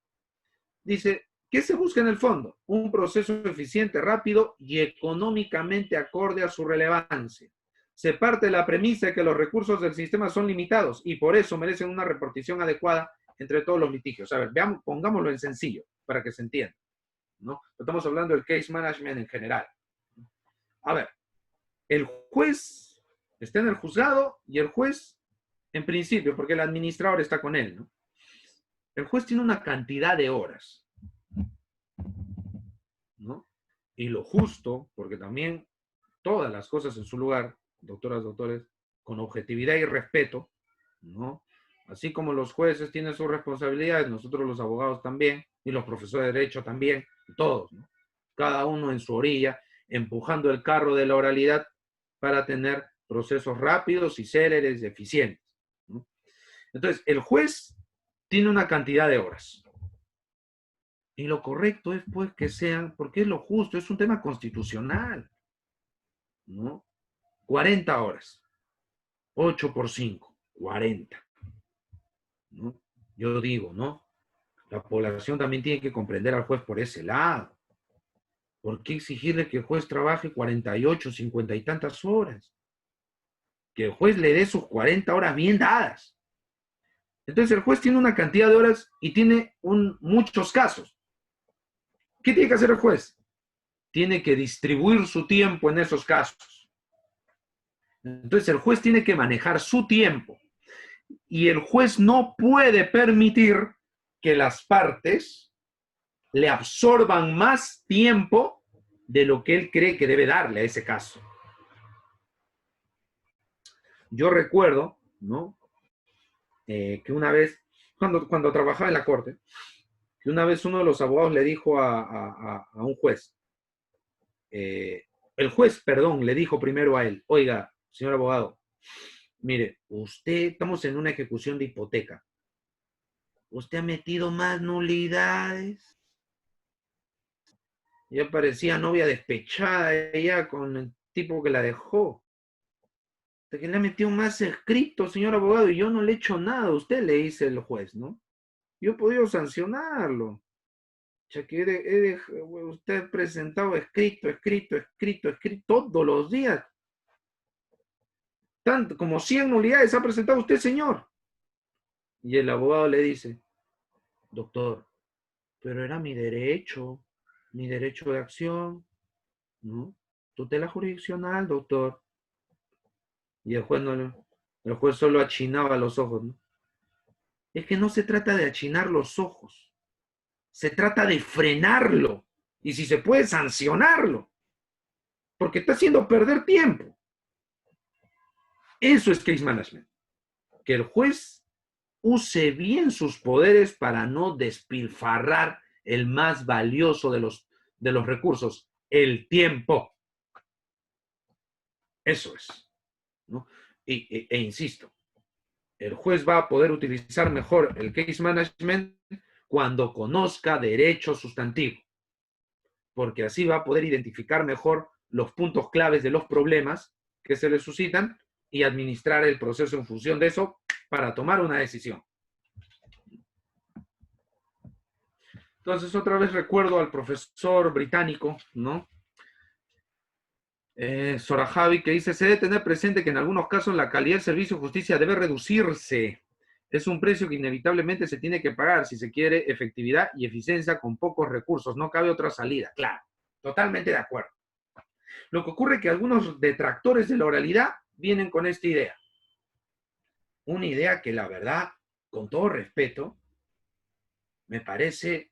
Dice ¿Qué se busca en el fondo? Un proceso eficiente, rápido y económicamente acorde a su relevancia. Se parte de la premisa de que los recursos del sistema son limitados y por eso merecen una repartición adecuada entre todos los litigios. A ver, veamos, pongámoslo en sencillo para que se entienda, ¿no? Estamos hablando del case management en general. A ver, el juez está en el juzgado y el juez, en principio, porque el administrador está con él, ¿no? El juez tiene una cantidad de horas, ¿no? Y lo justo, porque también todas las cosas en su lugar, doctoras, doctores, con objetividad y respeto, ¿no? Así como los jueces tienen sus responsabilidades, nosotros los abogados también, y los profesores de derecho también, todos, ¿no? Cada uno en su orilla, empujando el carro de la oralidad para tener procesos rápidos y céleres y eficientes, ¿no? Entonces, el juez tiene una cantidad de horas. Y lo correcto es, pues, que sean, porque es lo justo, es un tema constitucional, ¿no? 40 horas. 8 por 5, 40, ¿no? Yo digo, ¿no? La población también tiene que comprender al juez por ese lado. ¿Por qué exigirle que el juez trabaje 48, 50 y tantas horas? Que el juez le dé sus 40 horas bien dadas. Entonces el juez tiene una cantidad de horas y tiene muchos casos. ¿Qué tiene que hacer el juez? Tiene que distribuir su tiempo en esos casos. Entonces el juez tiene que manejar su tiempo. Y el juez no puede permitir que las partes le absorban más tiempo de lo que él cree que debe darle a ese caso. Yo recuerdo, ¿no? Que una vez, cuando trabajaba en la corte, que una vez uno de los abogados le dijo a un juez, el juez, perdón, le dijo primero a él, oiga, señor abogado, mire, estamos en una ejecución de hipoteca. Usted ha metido más nulidades. Ya parecía novia despechada ella con el tipo que la dejó. De que le ha metido más escrito, señor abogado, y yo no le he hecho nada. Usted le dice el juez, ¿no? Yo he podido sancionarlo. Ya que usted ha presentado escrito, escrito, escrito, escrito todos los días. Tanto como 100 nulidades ha presentado usted, señor. Y el abogado le dice, doctor, pero era mi derecho de acción, ¿no? Tutela jurisdiccional, doctor. Y el juez, el juez solo achinaba los ojos, ¿no? Es que no se trata de achinar los ojos, se trata de frenarlo y si se puede sancionarlo, porque está haciendo perder tiempo. Eso es case management, que el juez use bien sus poderes para no despilfarrar el más valioso de los recursos, el tiempo. Eso es, ¿no? E insisto, el juez va a poder utilizar mejor el case management cuando conozca derecho sustantivo, porque así va a poder identificar mejor los puntos claves de los problemas que se le suscitan y administrar el proceso en función de eso para tomar una decisión. Entonces, otra vez recuerdo al profesor británico, ¿no? Sorajavi, que dice, se debe tener presente que en algunos casos la calidad del servicio de justicia debe reducirse. Es un precio que inevitablemente se tiene que pagar si se quiere efectividad y eficiencia con pocos recursos. No cabe otra salida. Claro, totalmente de acuerdo. Lo que ocurre es que algunos detractores de la oralidad vienen con esta idea. Una idea que la verdad, con todo respeto, me parece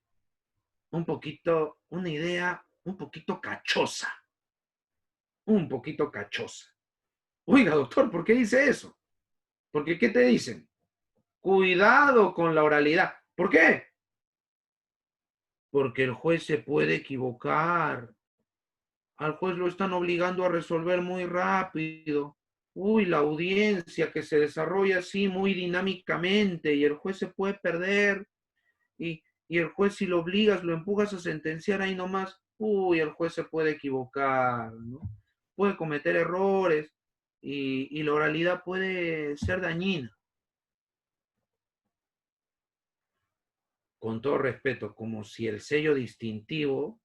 una idea un poquito cachosa. Un poquito cachosa. Oiga, doctor, ¿por qué dice eso? Porque, ¿qué te dicen? Cuidado con la oralidad. ¿Por qué? Porque el juez se puede equivocar. Al juez lo están obligando a resolver muy rápido. Uy, la audiencia que se desarrolla así muy dinámicamente y el juez se puede perder. Y el juez, si lo obligas, lo empujas a sentenciar ahí nomás, uy, el juez se puede equivocar, ¿no? Puede cometer errores y la oralidad puede ser dañina. con todo respeto, como si el sello distintivo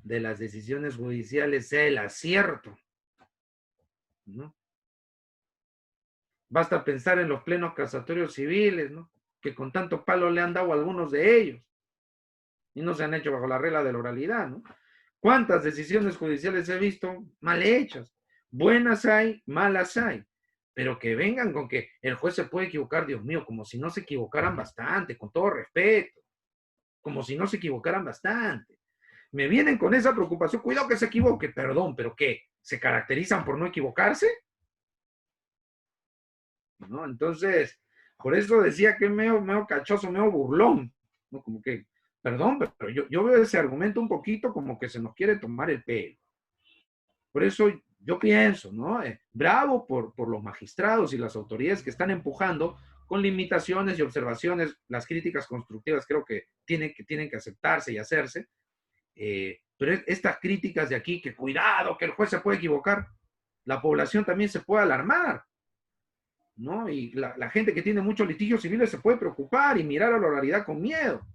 de las decisiones judiciales sea el acierto, ¿no? Basta pensar en los plenos casatorios civiles, ¿no? Que con tanto palo le han dado a algunos de ellos y no se han hecho bajo la regla de la oralidad, ¿no? ¿Cuántas decisiones judiciales he visto mal hechas? Buenas hay, malas hay, pero que vengan con que el juez se puede equivocar, Dios mío, como si no se equivocaran bastante, con todo respeto, como si no se equivocaran bastante. Me vienen con esa preocupación, cuidado que se equivoque, perdón, pero ¿qué? ¿Se caracterizan por no equivocarse? ¿No? Entonces, por eso decía que es medio cachoso, medio burlón, ¿no? Como que, perdón, pero yo veo ese argumento un poquito como que se nos quiere tomar el pelo. Por eso yo pienso, ¿no? Bravo por los magistrados y las autoridades que están empujando con limitaciones y observaciones, las críticas constructivas creo que tienen que aceptarse y hacerse, pero estas críticas de aquí, que cuidado, que el juez se puede equivocar, la población también se puede alarmar, ¿no? Y la gente que tiene muchos litigios civiles se puede preocupar y mirar a la oralidad con miedo,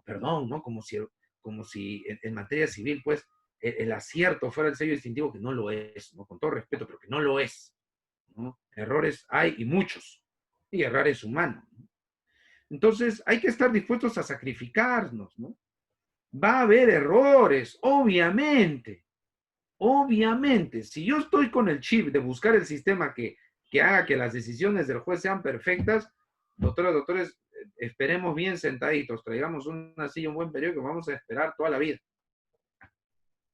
perdón, ¿no? Como si en materia civil, pues, el acierto fuera el sello distintivo, que no lo es, ¿no? Con todo respeto, pero que no lo es, ¿no? Errores hay y muchos, y errar es humano, ¿no? Entonces, hay que estar dispuestos a sacrificarnos, ¿no? Va a haber errores, obviamente, obviamente. Si yo estoy con el chip de buscar el sistema que haga que las decisiones del juez sean perfectas, doctores, esperemos bien sentaditos, traigamos una silla, un buen periódico, vamos a esperar toda la vida.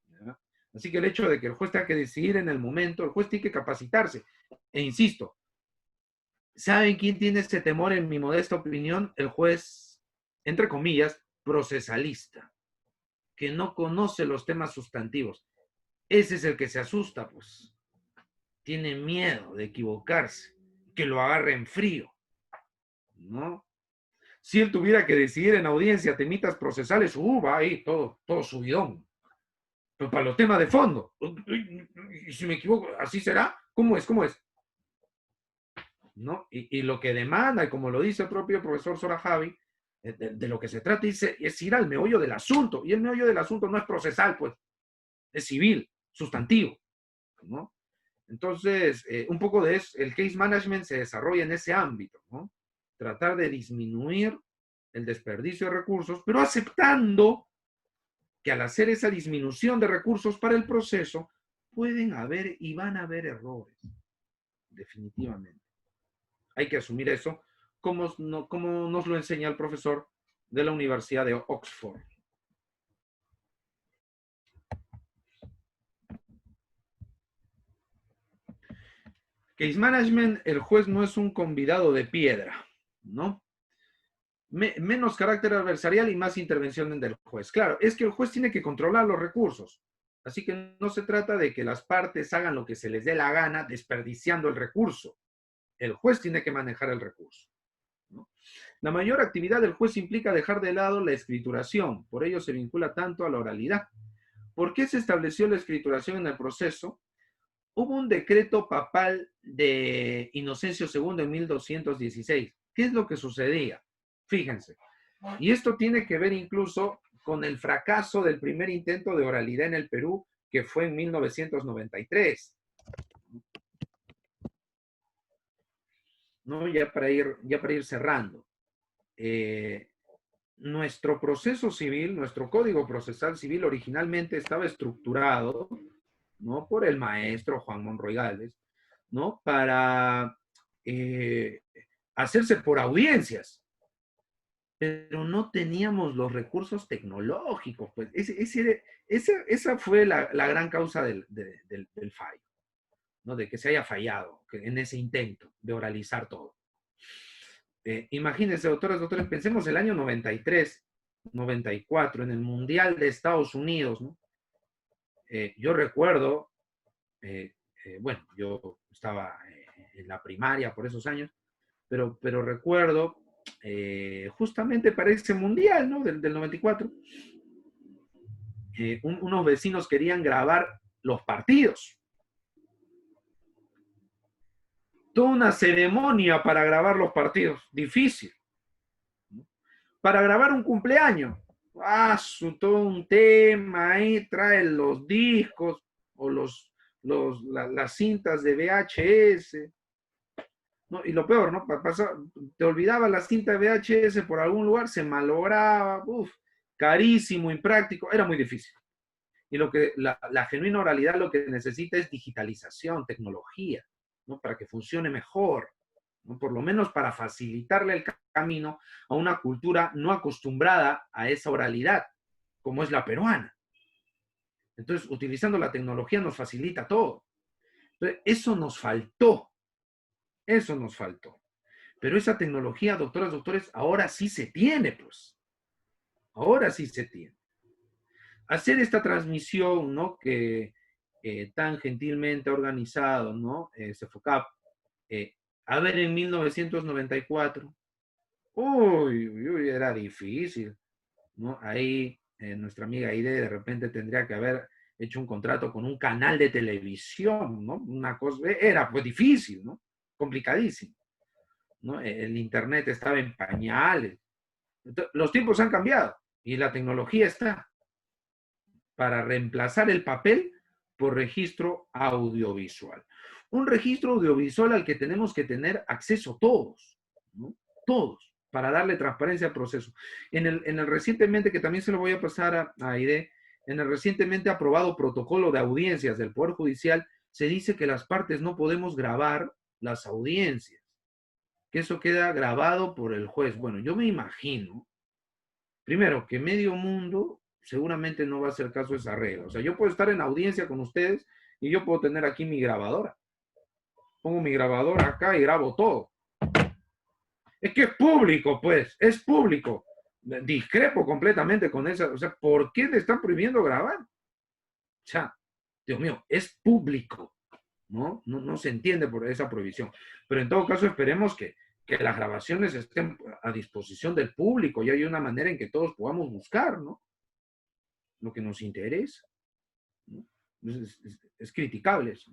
¿Ya? Así que el hecho de que el juez tenga que decidir en el momento, el juez tiene que capacitarse. E insisto, ¿saben quién tiene ese temor, en mi modesta opinión? El juez, entre comillas, procesalista, que no conoce los temas sustantivos. Ese es el que se asusta, pues. Tiene miedo de equivocarse, que lo agarre en frío, ¿no? Si él tuviera que decidir en audiencia temitas procesales, va ahí todo subidón. Pero para los temas de fondo, y si me equivoco, ¿así será? ¿Cómo es? ¿Cómo es? ¿No? Y lo que demanda, y como lo dice el propio profesor Sora Javi, de lo que se trata es ir al meollo del asunto. Y el meollo del asunto no es procesal, pues, es civil, sustantivo, ¿no? Entonces, un poco de eso, el case management se desarrolla en ese ámbito, ¿no? Tratar de disminuir el desperdicio de recursos, pero aceptando que al hacer esa disminución de recursos para el proceso, pueden haber y van a haber errores, definitivamente. Hay que asumir eso, como nos lo enseña el profesor de la Universidad de Oxford. Case management, el juez no es un convidado de piedra, ¿no? Menos carácter adversarial y más intervención del juez. Claro, es que el juez tiene que controlar los recursos. Así que no se trata de que las partes hagan lo que se les dé la gana desperdiciando el recurso. El juez tiene que manejar el recurso, ¿no? La mayor actividad del juez implica dejar de lado la escrituración. Por ello se vincula tanto a la oralidad. ¿Por qué se estableció la escrituración en el proceso? Hubo un decreto papal de Inocencio II en 1216. ¿Qué es lo que sucedía? Fíjense. Y esto tiene que ver incluso con el fracaso del primer intento de oralidad en el Perú, que fue en 1993. ¿No? Ya para ir cerrando. Nuestro proceso civil, nuestro código procesal civil originalmente estaba estructurado, ¿no? Por el maestro Juan Monroy Gálvez, ¿no? Para hacerse por audiencias, pero no teníamos los recursos tecnológicos, pues esa fue la gran causa del fallo, ¿no? De que se haya fallado en ese intento de oralizar todo. Imagínense, doctores, pensemos el año 93, 94, en el Mundial de Estados Unidos, ¿no? Yo recuerdo, bueno, yo estaba en la primaria por esos años, pero recuerdo justamente para ese mundial, ¿no? Del 94, unos vecinos querían grabar los partidos. Toda una ceremonia para grabar los partidos, difícil, ¿no? para grabar un cumpleaños. Todo un tema ahí, trae los discos o las cintas de VHS. ¿No? Y lo peor, ¿no? Te olvidaba la cinta de VHS por algún lugar, se malograba, carísimo, impráctico, era muy difícil. Y la genuina oralidad lo que necesita es digitalización, tecnología, ¿no? Para que funcione mejor, ¿no? Por lo menos para facilitarle el camino a una cultura no acostumbrada a esa oralidad, como es la peruana. Entonces, utilizando la tecnología nos facilita todo. Entonces, eso nos faltó. Pero esa tecnología, doctoras, doctores, ahora sí se tiene, pues. Ahora sí se tiene. Hacer esta transmisión, ¿no? Que tan gentilmente ha organizado, ¿no? CEFOCAP. A ver, en 1994. Uy, era difícil, ¿no? Ahí nuestra amiga Aide de repente tendría que haber hecho un contrato con un canal de televisión, ¿no? Una cosa, era pues difícil, ¿no? Complicadísimo, ¿no? El internet estaba en pañales. Entonces, los tiempos han cambiado y la tecnología está para reemplazar el papel por registro audiovisual. Un registro audiovisual al que tenemos que tener acceso todos, ¿no? Todos, para darle transparencia al proceso. En el recientemente, que también se lo voy a pasar a Aide, en el recientemente aprobado protocolo de audiencias del Poder Judicial, se dice que las partes no podemos grabar las audiencias, que eso queda grabado por el juez. Bueno, yo me imagino, primero, que medio mundo seguramente no va a hacer caso a esa regla. O sea, yo puedo estar en audiencia con ustedes y yo puedo tener aquí mi grabadora. Pongo mi grabadora acá y grabo todo. Es que es público, pues, es público. Discrepo completamente con esa. O sea, ¿por qué le están prohibiendo grabar? O sea, Dios mío, es público, ¿no? No se entiende por esa prohibición. Pero en todo caso, esperemos que las grabaciones estén a disposición del público y hay una manera en que todos podamos buscar, ¿no? Lo que nos interesa, ¿no? Es criticable eso.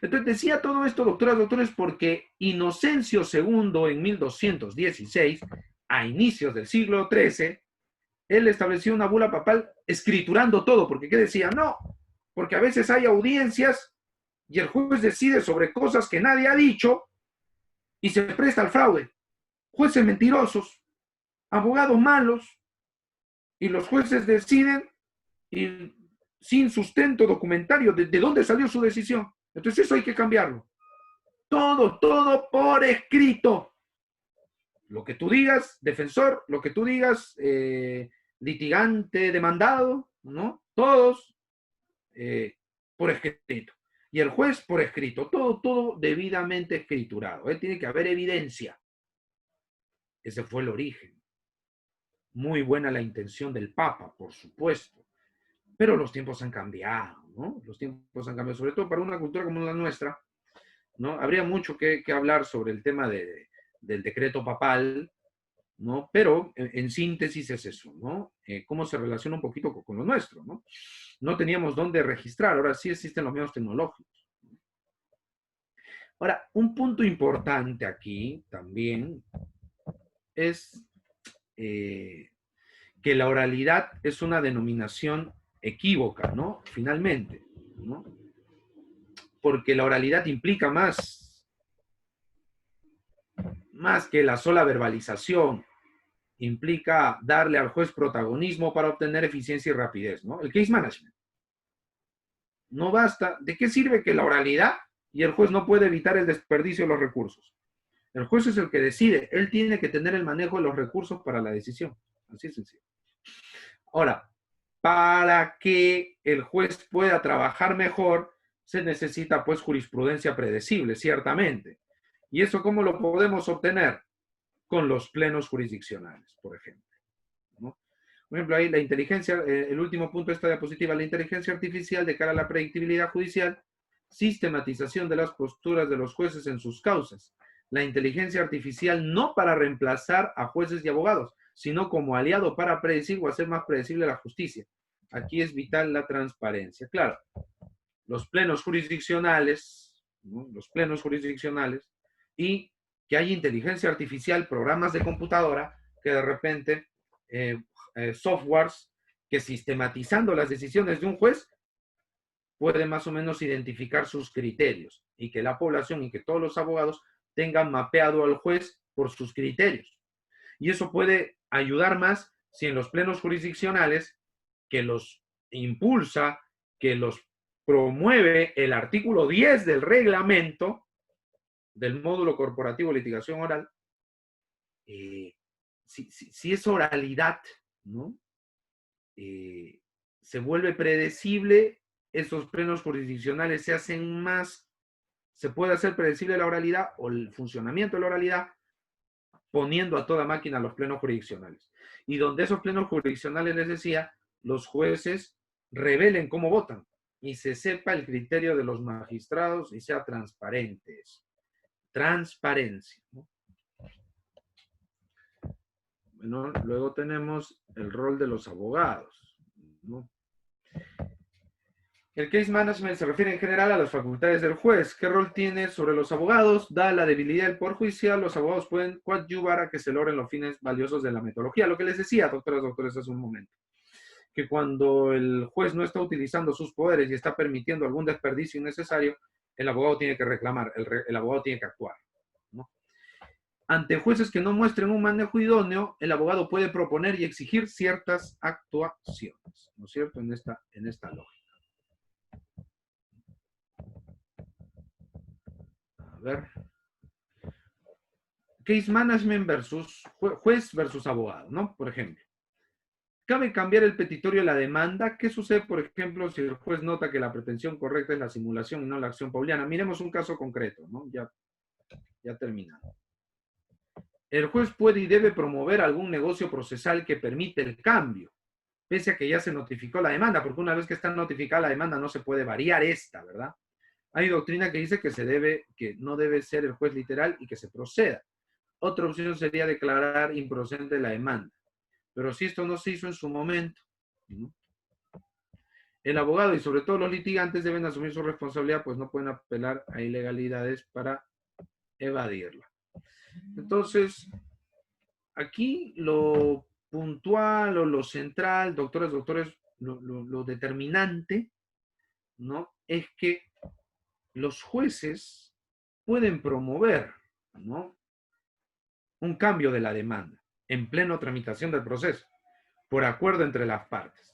Entonces decía todo esto, doctoras, doctores, porque Inocencio II en 1216, a inicios del siglo XIII, él estableció una bula papal escriturando todo, porque ¿qué decía? No, porque a veces hay audiencias y el juez decide sobre cosas que nadie ha dicho y se presta al fraude. Jueces mentirosos, abogados malos, y los jueces deciden y sin sustento documentario de dónde salió su decisión. Entonces eso hay que cambiarlo. Todo por escrito. Lo que tú digas, defensor, lo que tú digas, litigante, demandado, ¿no? Todos por escrito. Y el juez por escrito. Todo debidamente escriturado. Tiene que haber evidencia. Ese fue el origen. Muy buena la intención del Papa, por supuesto. Pero los tiempos han cambiado, ¿no? Los tiempos han cambiado, sobre todo para una cultura como la nuestra, ¿no? Habría mucho que hablar sobre el tema del decreto papal, ¿no? Pero en síntesis es eso, ¿no? Cómo se relaciona un poquito con lo nuestro, ¿no? No teníamos dónde registrar, ahora sí existen los medios tecnológicos. Ahora, un punto importante aquí también es que la oralidad es una denominación equívoca, ¿no? Finalmente, ¿no? Porque la oralidad implica más que la sola verbalización, implica darle al juez protagonismo para obtener eficiencia y rapidez, ¿no? El case management. No basta. ¿De qué sirve que la oralidad y el juez no puede evitar el desperdicio de los recursos? El juez es el que decide. Él tiene que tener el manejo de los recursos para la decisión. Así es sencillo. Ahora, para que el juez pueda trabajar mejor, se necesita pues jurisprudencia predecible, ciertamente. ¿Y eso cómo lo podemos obtener? Con los plenos jurisdiccionales, por ejemplo, ¿no? Por ejemplo, ahí la inteligencia, el último punto de esta diapositiva, la inteligencia artificial de cara a la predictibilidad judicial, sistematización de las posturas de los jueces en sus causas. La inteligencia artificial no para reemplazar a jueces y abogados, sino como aliado para predecir o hacer más predecible la justicia. Aquí es vital la transparencia. Claro, los plenos jurisdiccionales, ¿no? Los plenos jurisdiccionales, y que hay inteligencia artificial, programas de computadora, que de repente softwares que sistematizando las decisiones de un juez puede más o menos identificar sus criterios y que la población y que todos los abogados tengan mapeado al juez por sus criterios. Y eso puede ayudar más si en los plenos jurisdiccionales que los impulsa, que los promueve el artículo 10 del reglamento del módulo corporativo de litigación oral, si es oralidad, ¿no? Se vuelve predecible, esos plenos jurisdiccionales se hacen más, se puede hacer predecible la oralidad o el funcionamiento de la oralidad poniendo a toda máquina los plenos jurisdiccionales. Y donde esos plenos jurisdiccionales, les decía, los jueces revelen cómo votan y se sepa el criterio de los magistrados y sea transparente eso. Transparencia, ¿no? Bueno, luego tenemos el rol de los abogados, ¿no? El case management se refiere en general a las facultades del juez. ¿Qué rol tiene sobre los abogados? Da la debilidad del poder judicial, los abogados pueden coadyuvar a que se logren los fines valiosos de la metodología. Lo que les decía, doctores, hace un momento. Que cuando el juez no está utilizando sus poderes y está permitiendo algún desperdicio innecesario, el abogado tiene que reclamar, el abogado tiene que actuar, ¿no? Ante jueces que no muestren un manejo idóneo, el abogado puede proponer y exigir ciertas actuaciones, ¿no es cierto? En esta lógica. A ver. Case management versus juez versus abogado, ¿no? Por ejemplo. ¿Cabe cambiar el petitorio de la demanda? ¿Qué sucede, por ejemplo, si el juez nota que la pretensión correcta es la simulación y no la acción pauliana? Miremos un caso concreto, ¿no? Ya terminado. El juez puede y debe promover algún negocio procesal que permite el cambio, pese a que ya se notificó la demanda, porque una vez que está notificada la demanda no se puede variar esta, ¿verdad? Hay doctrina que dice que no debe ser el juez literal y que se proceda. Otra opción sería declarar improcedente la demanda. Pero si esto no se hizo en su momento, ¿no? El abogado y sobre todo los litigantes deben asumir su responsabilidad, pues no pueden apelar a ilegalidades para evadirla. Entonces, aquí lo puntual o lo central, doctores, lo determinante, ¿no? Es que los jueces pueden promover, ¿no?, un cambio de la demanda en plena tramitación del proceso, por acuerdo entre las partes.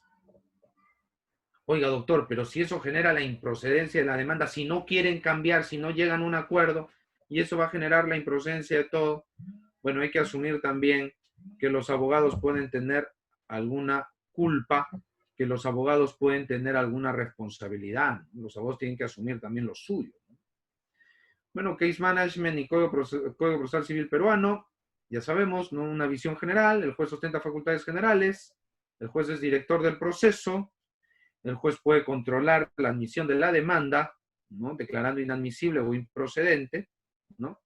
Oiga, doctor, pero si eso genera la improcedencia de la demanda, si no quieren cambiar, si no llegan a un acuerdo, y eso va a generar la improcedencia de todo, bueno, hay que asumir también que los abogados pueden tener alguna culpa, que los abogados pueden tener alguna responsabilidad. Los abogados tienen que asumir también lo suyo. Bueno, Case Management y Código Procesal Civil Peruano, ya sabemos, ¿no? Una visión general, el juez ostenta facultades generales, el juez es director del proceso, el juez puede controlar la admisión de la demanda, ¿no?, declarando inadmisible o improcedente, ¿no?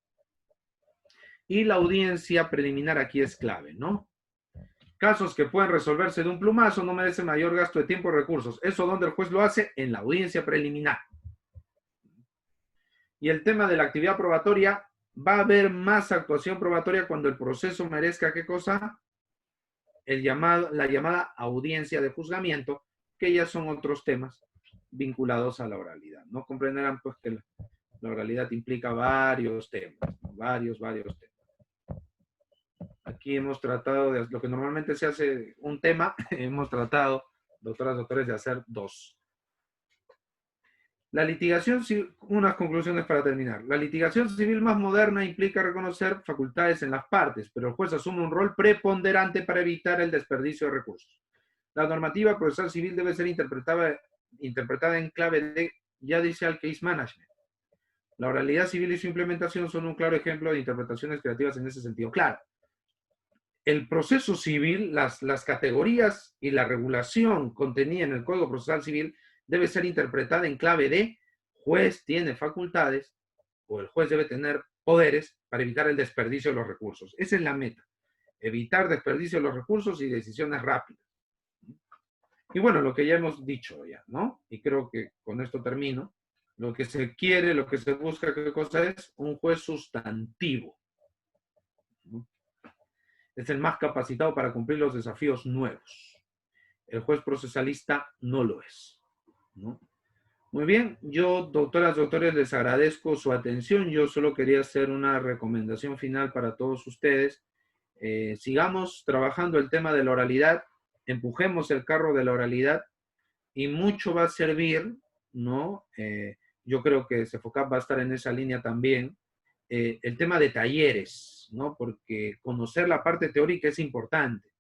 Y la audiencia preliminar aquí es clave, ¿no? Casos que pueden resolverse de un plumazo no merecen mayor gasto de tiempo y recursos. ¿Eso dónde el juez lo hace? En la audiencia preliminar. Y el tema de la actividad probatoria, va a haber más actuación probatoria cuando el proceso merezca, ¿qué cosa? La llamada audiencia de juzgamiento, que ya son otros temas vinculados a la oralidad. No comprenderán pues que la oralidad implica varios temas, ¿no? Varios temas. Aquí hemos tratado de, lo que normalmente se hace un tema, hemos tratado, doctores, de hacer dos. La litigación civil, unas conclusiones para terminar. La litigación civil más moderna implica reconocer facultades en las partes, pero el juez asume un rol preponderante para evitar el desperdicio de recursos. La normativa procesal civil debe ser interpretada en clave de judicial case management. La oralidad civil y su implementación son un claro ejemplo de interpretaciones creativas en ese sentido. Claro, el proceso civil, las categorías y la regulación contenida en el Código Procesal Civil debe ser interpretada en clave de juez tiene facultades o el juez debe tener poderes para evitar el desperdicio de los recursos. Esa es la meta. Evitar desperdicio de los recursos y decisiones rápidas. Y bueno, lo que ya hemos dicho ya, ¿no? Y creo que con esto termino. Lo que se quiere, lo que se busca, ¿qué cosa es? Un juez sustantivo, ¿no? es el más capacitado para cumplir los desafíos nuevos. El juez procesalista no lo es, ¿no? Muy bien, yo, doctoras, doctores, les agradezco su atención. Yo solo quería hacer una recomendación final para todos ustedes. Sigamos trabajando el tema de la oralidad, empujemos el carro de la oralidad y mucho va a servir, ¿no? Yo creo que CEFOCAP va a estar en esa línea también. El tema de talleres, ¿no? Porque conocer la parte teórica es importante,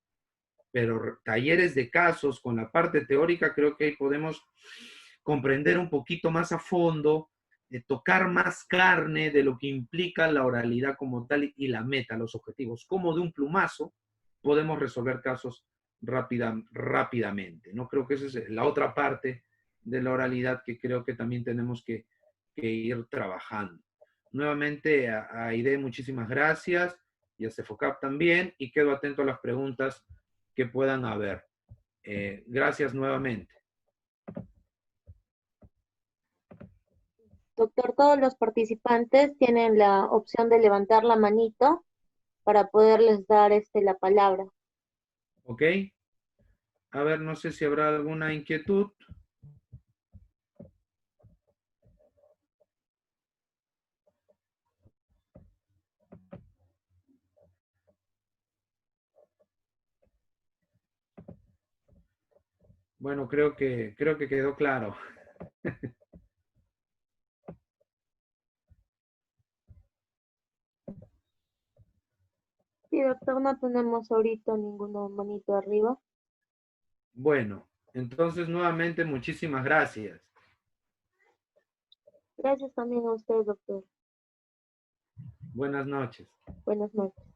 pero talleres de casos con la parte teórica creo que ahí podemos comprender un poquito más a fondo, tocar más carne de lo que implica la oralidad como tal y la meta, los objetivos, como de un plumazo podemos resolver casos rápidamente. ¿No? Creo que esa es la otra parte de la oralidad que creo que también tenemos que ir trabajando. Nuevamente, a Aide, muchísimas gracias y a Cefocap también, y quedo atento a las preguntas que puedan haber. Gracias nuevamente.
Doctor, todos los participantes tienen la opción de levantar la manito para poderles dar la palabra.
¿Ok? A ver, no sé si habrá alguna inquietud. Bueno, creo que quedó claro.
Sí, doctor, no tenemos ahorita ninguna manito arriba.
Bueno, entonces nuevamente muchísimas gracias.
Gracias también a usted, doctor.
Buenas noches.
Buenas noches.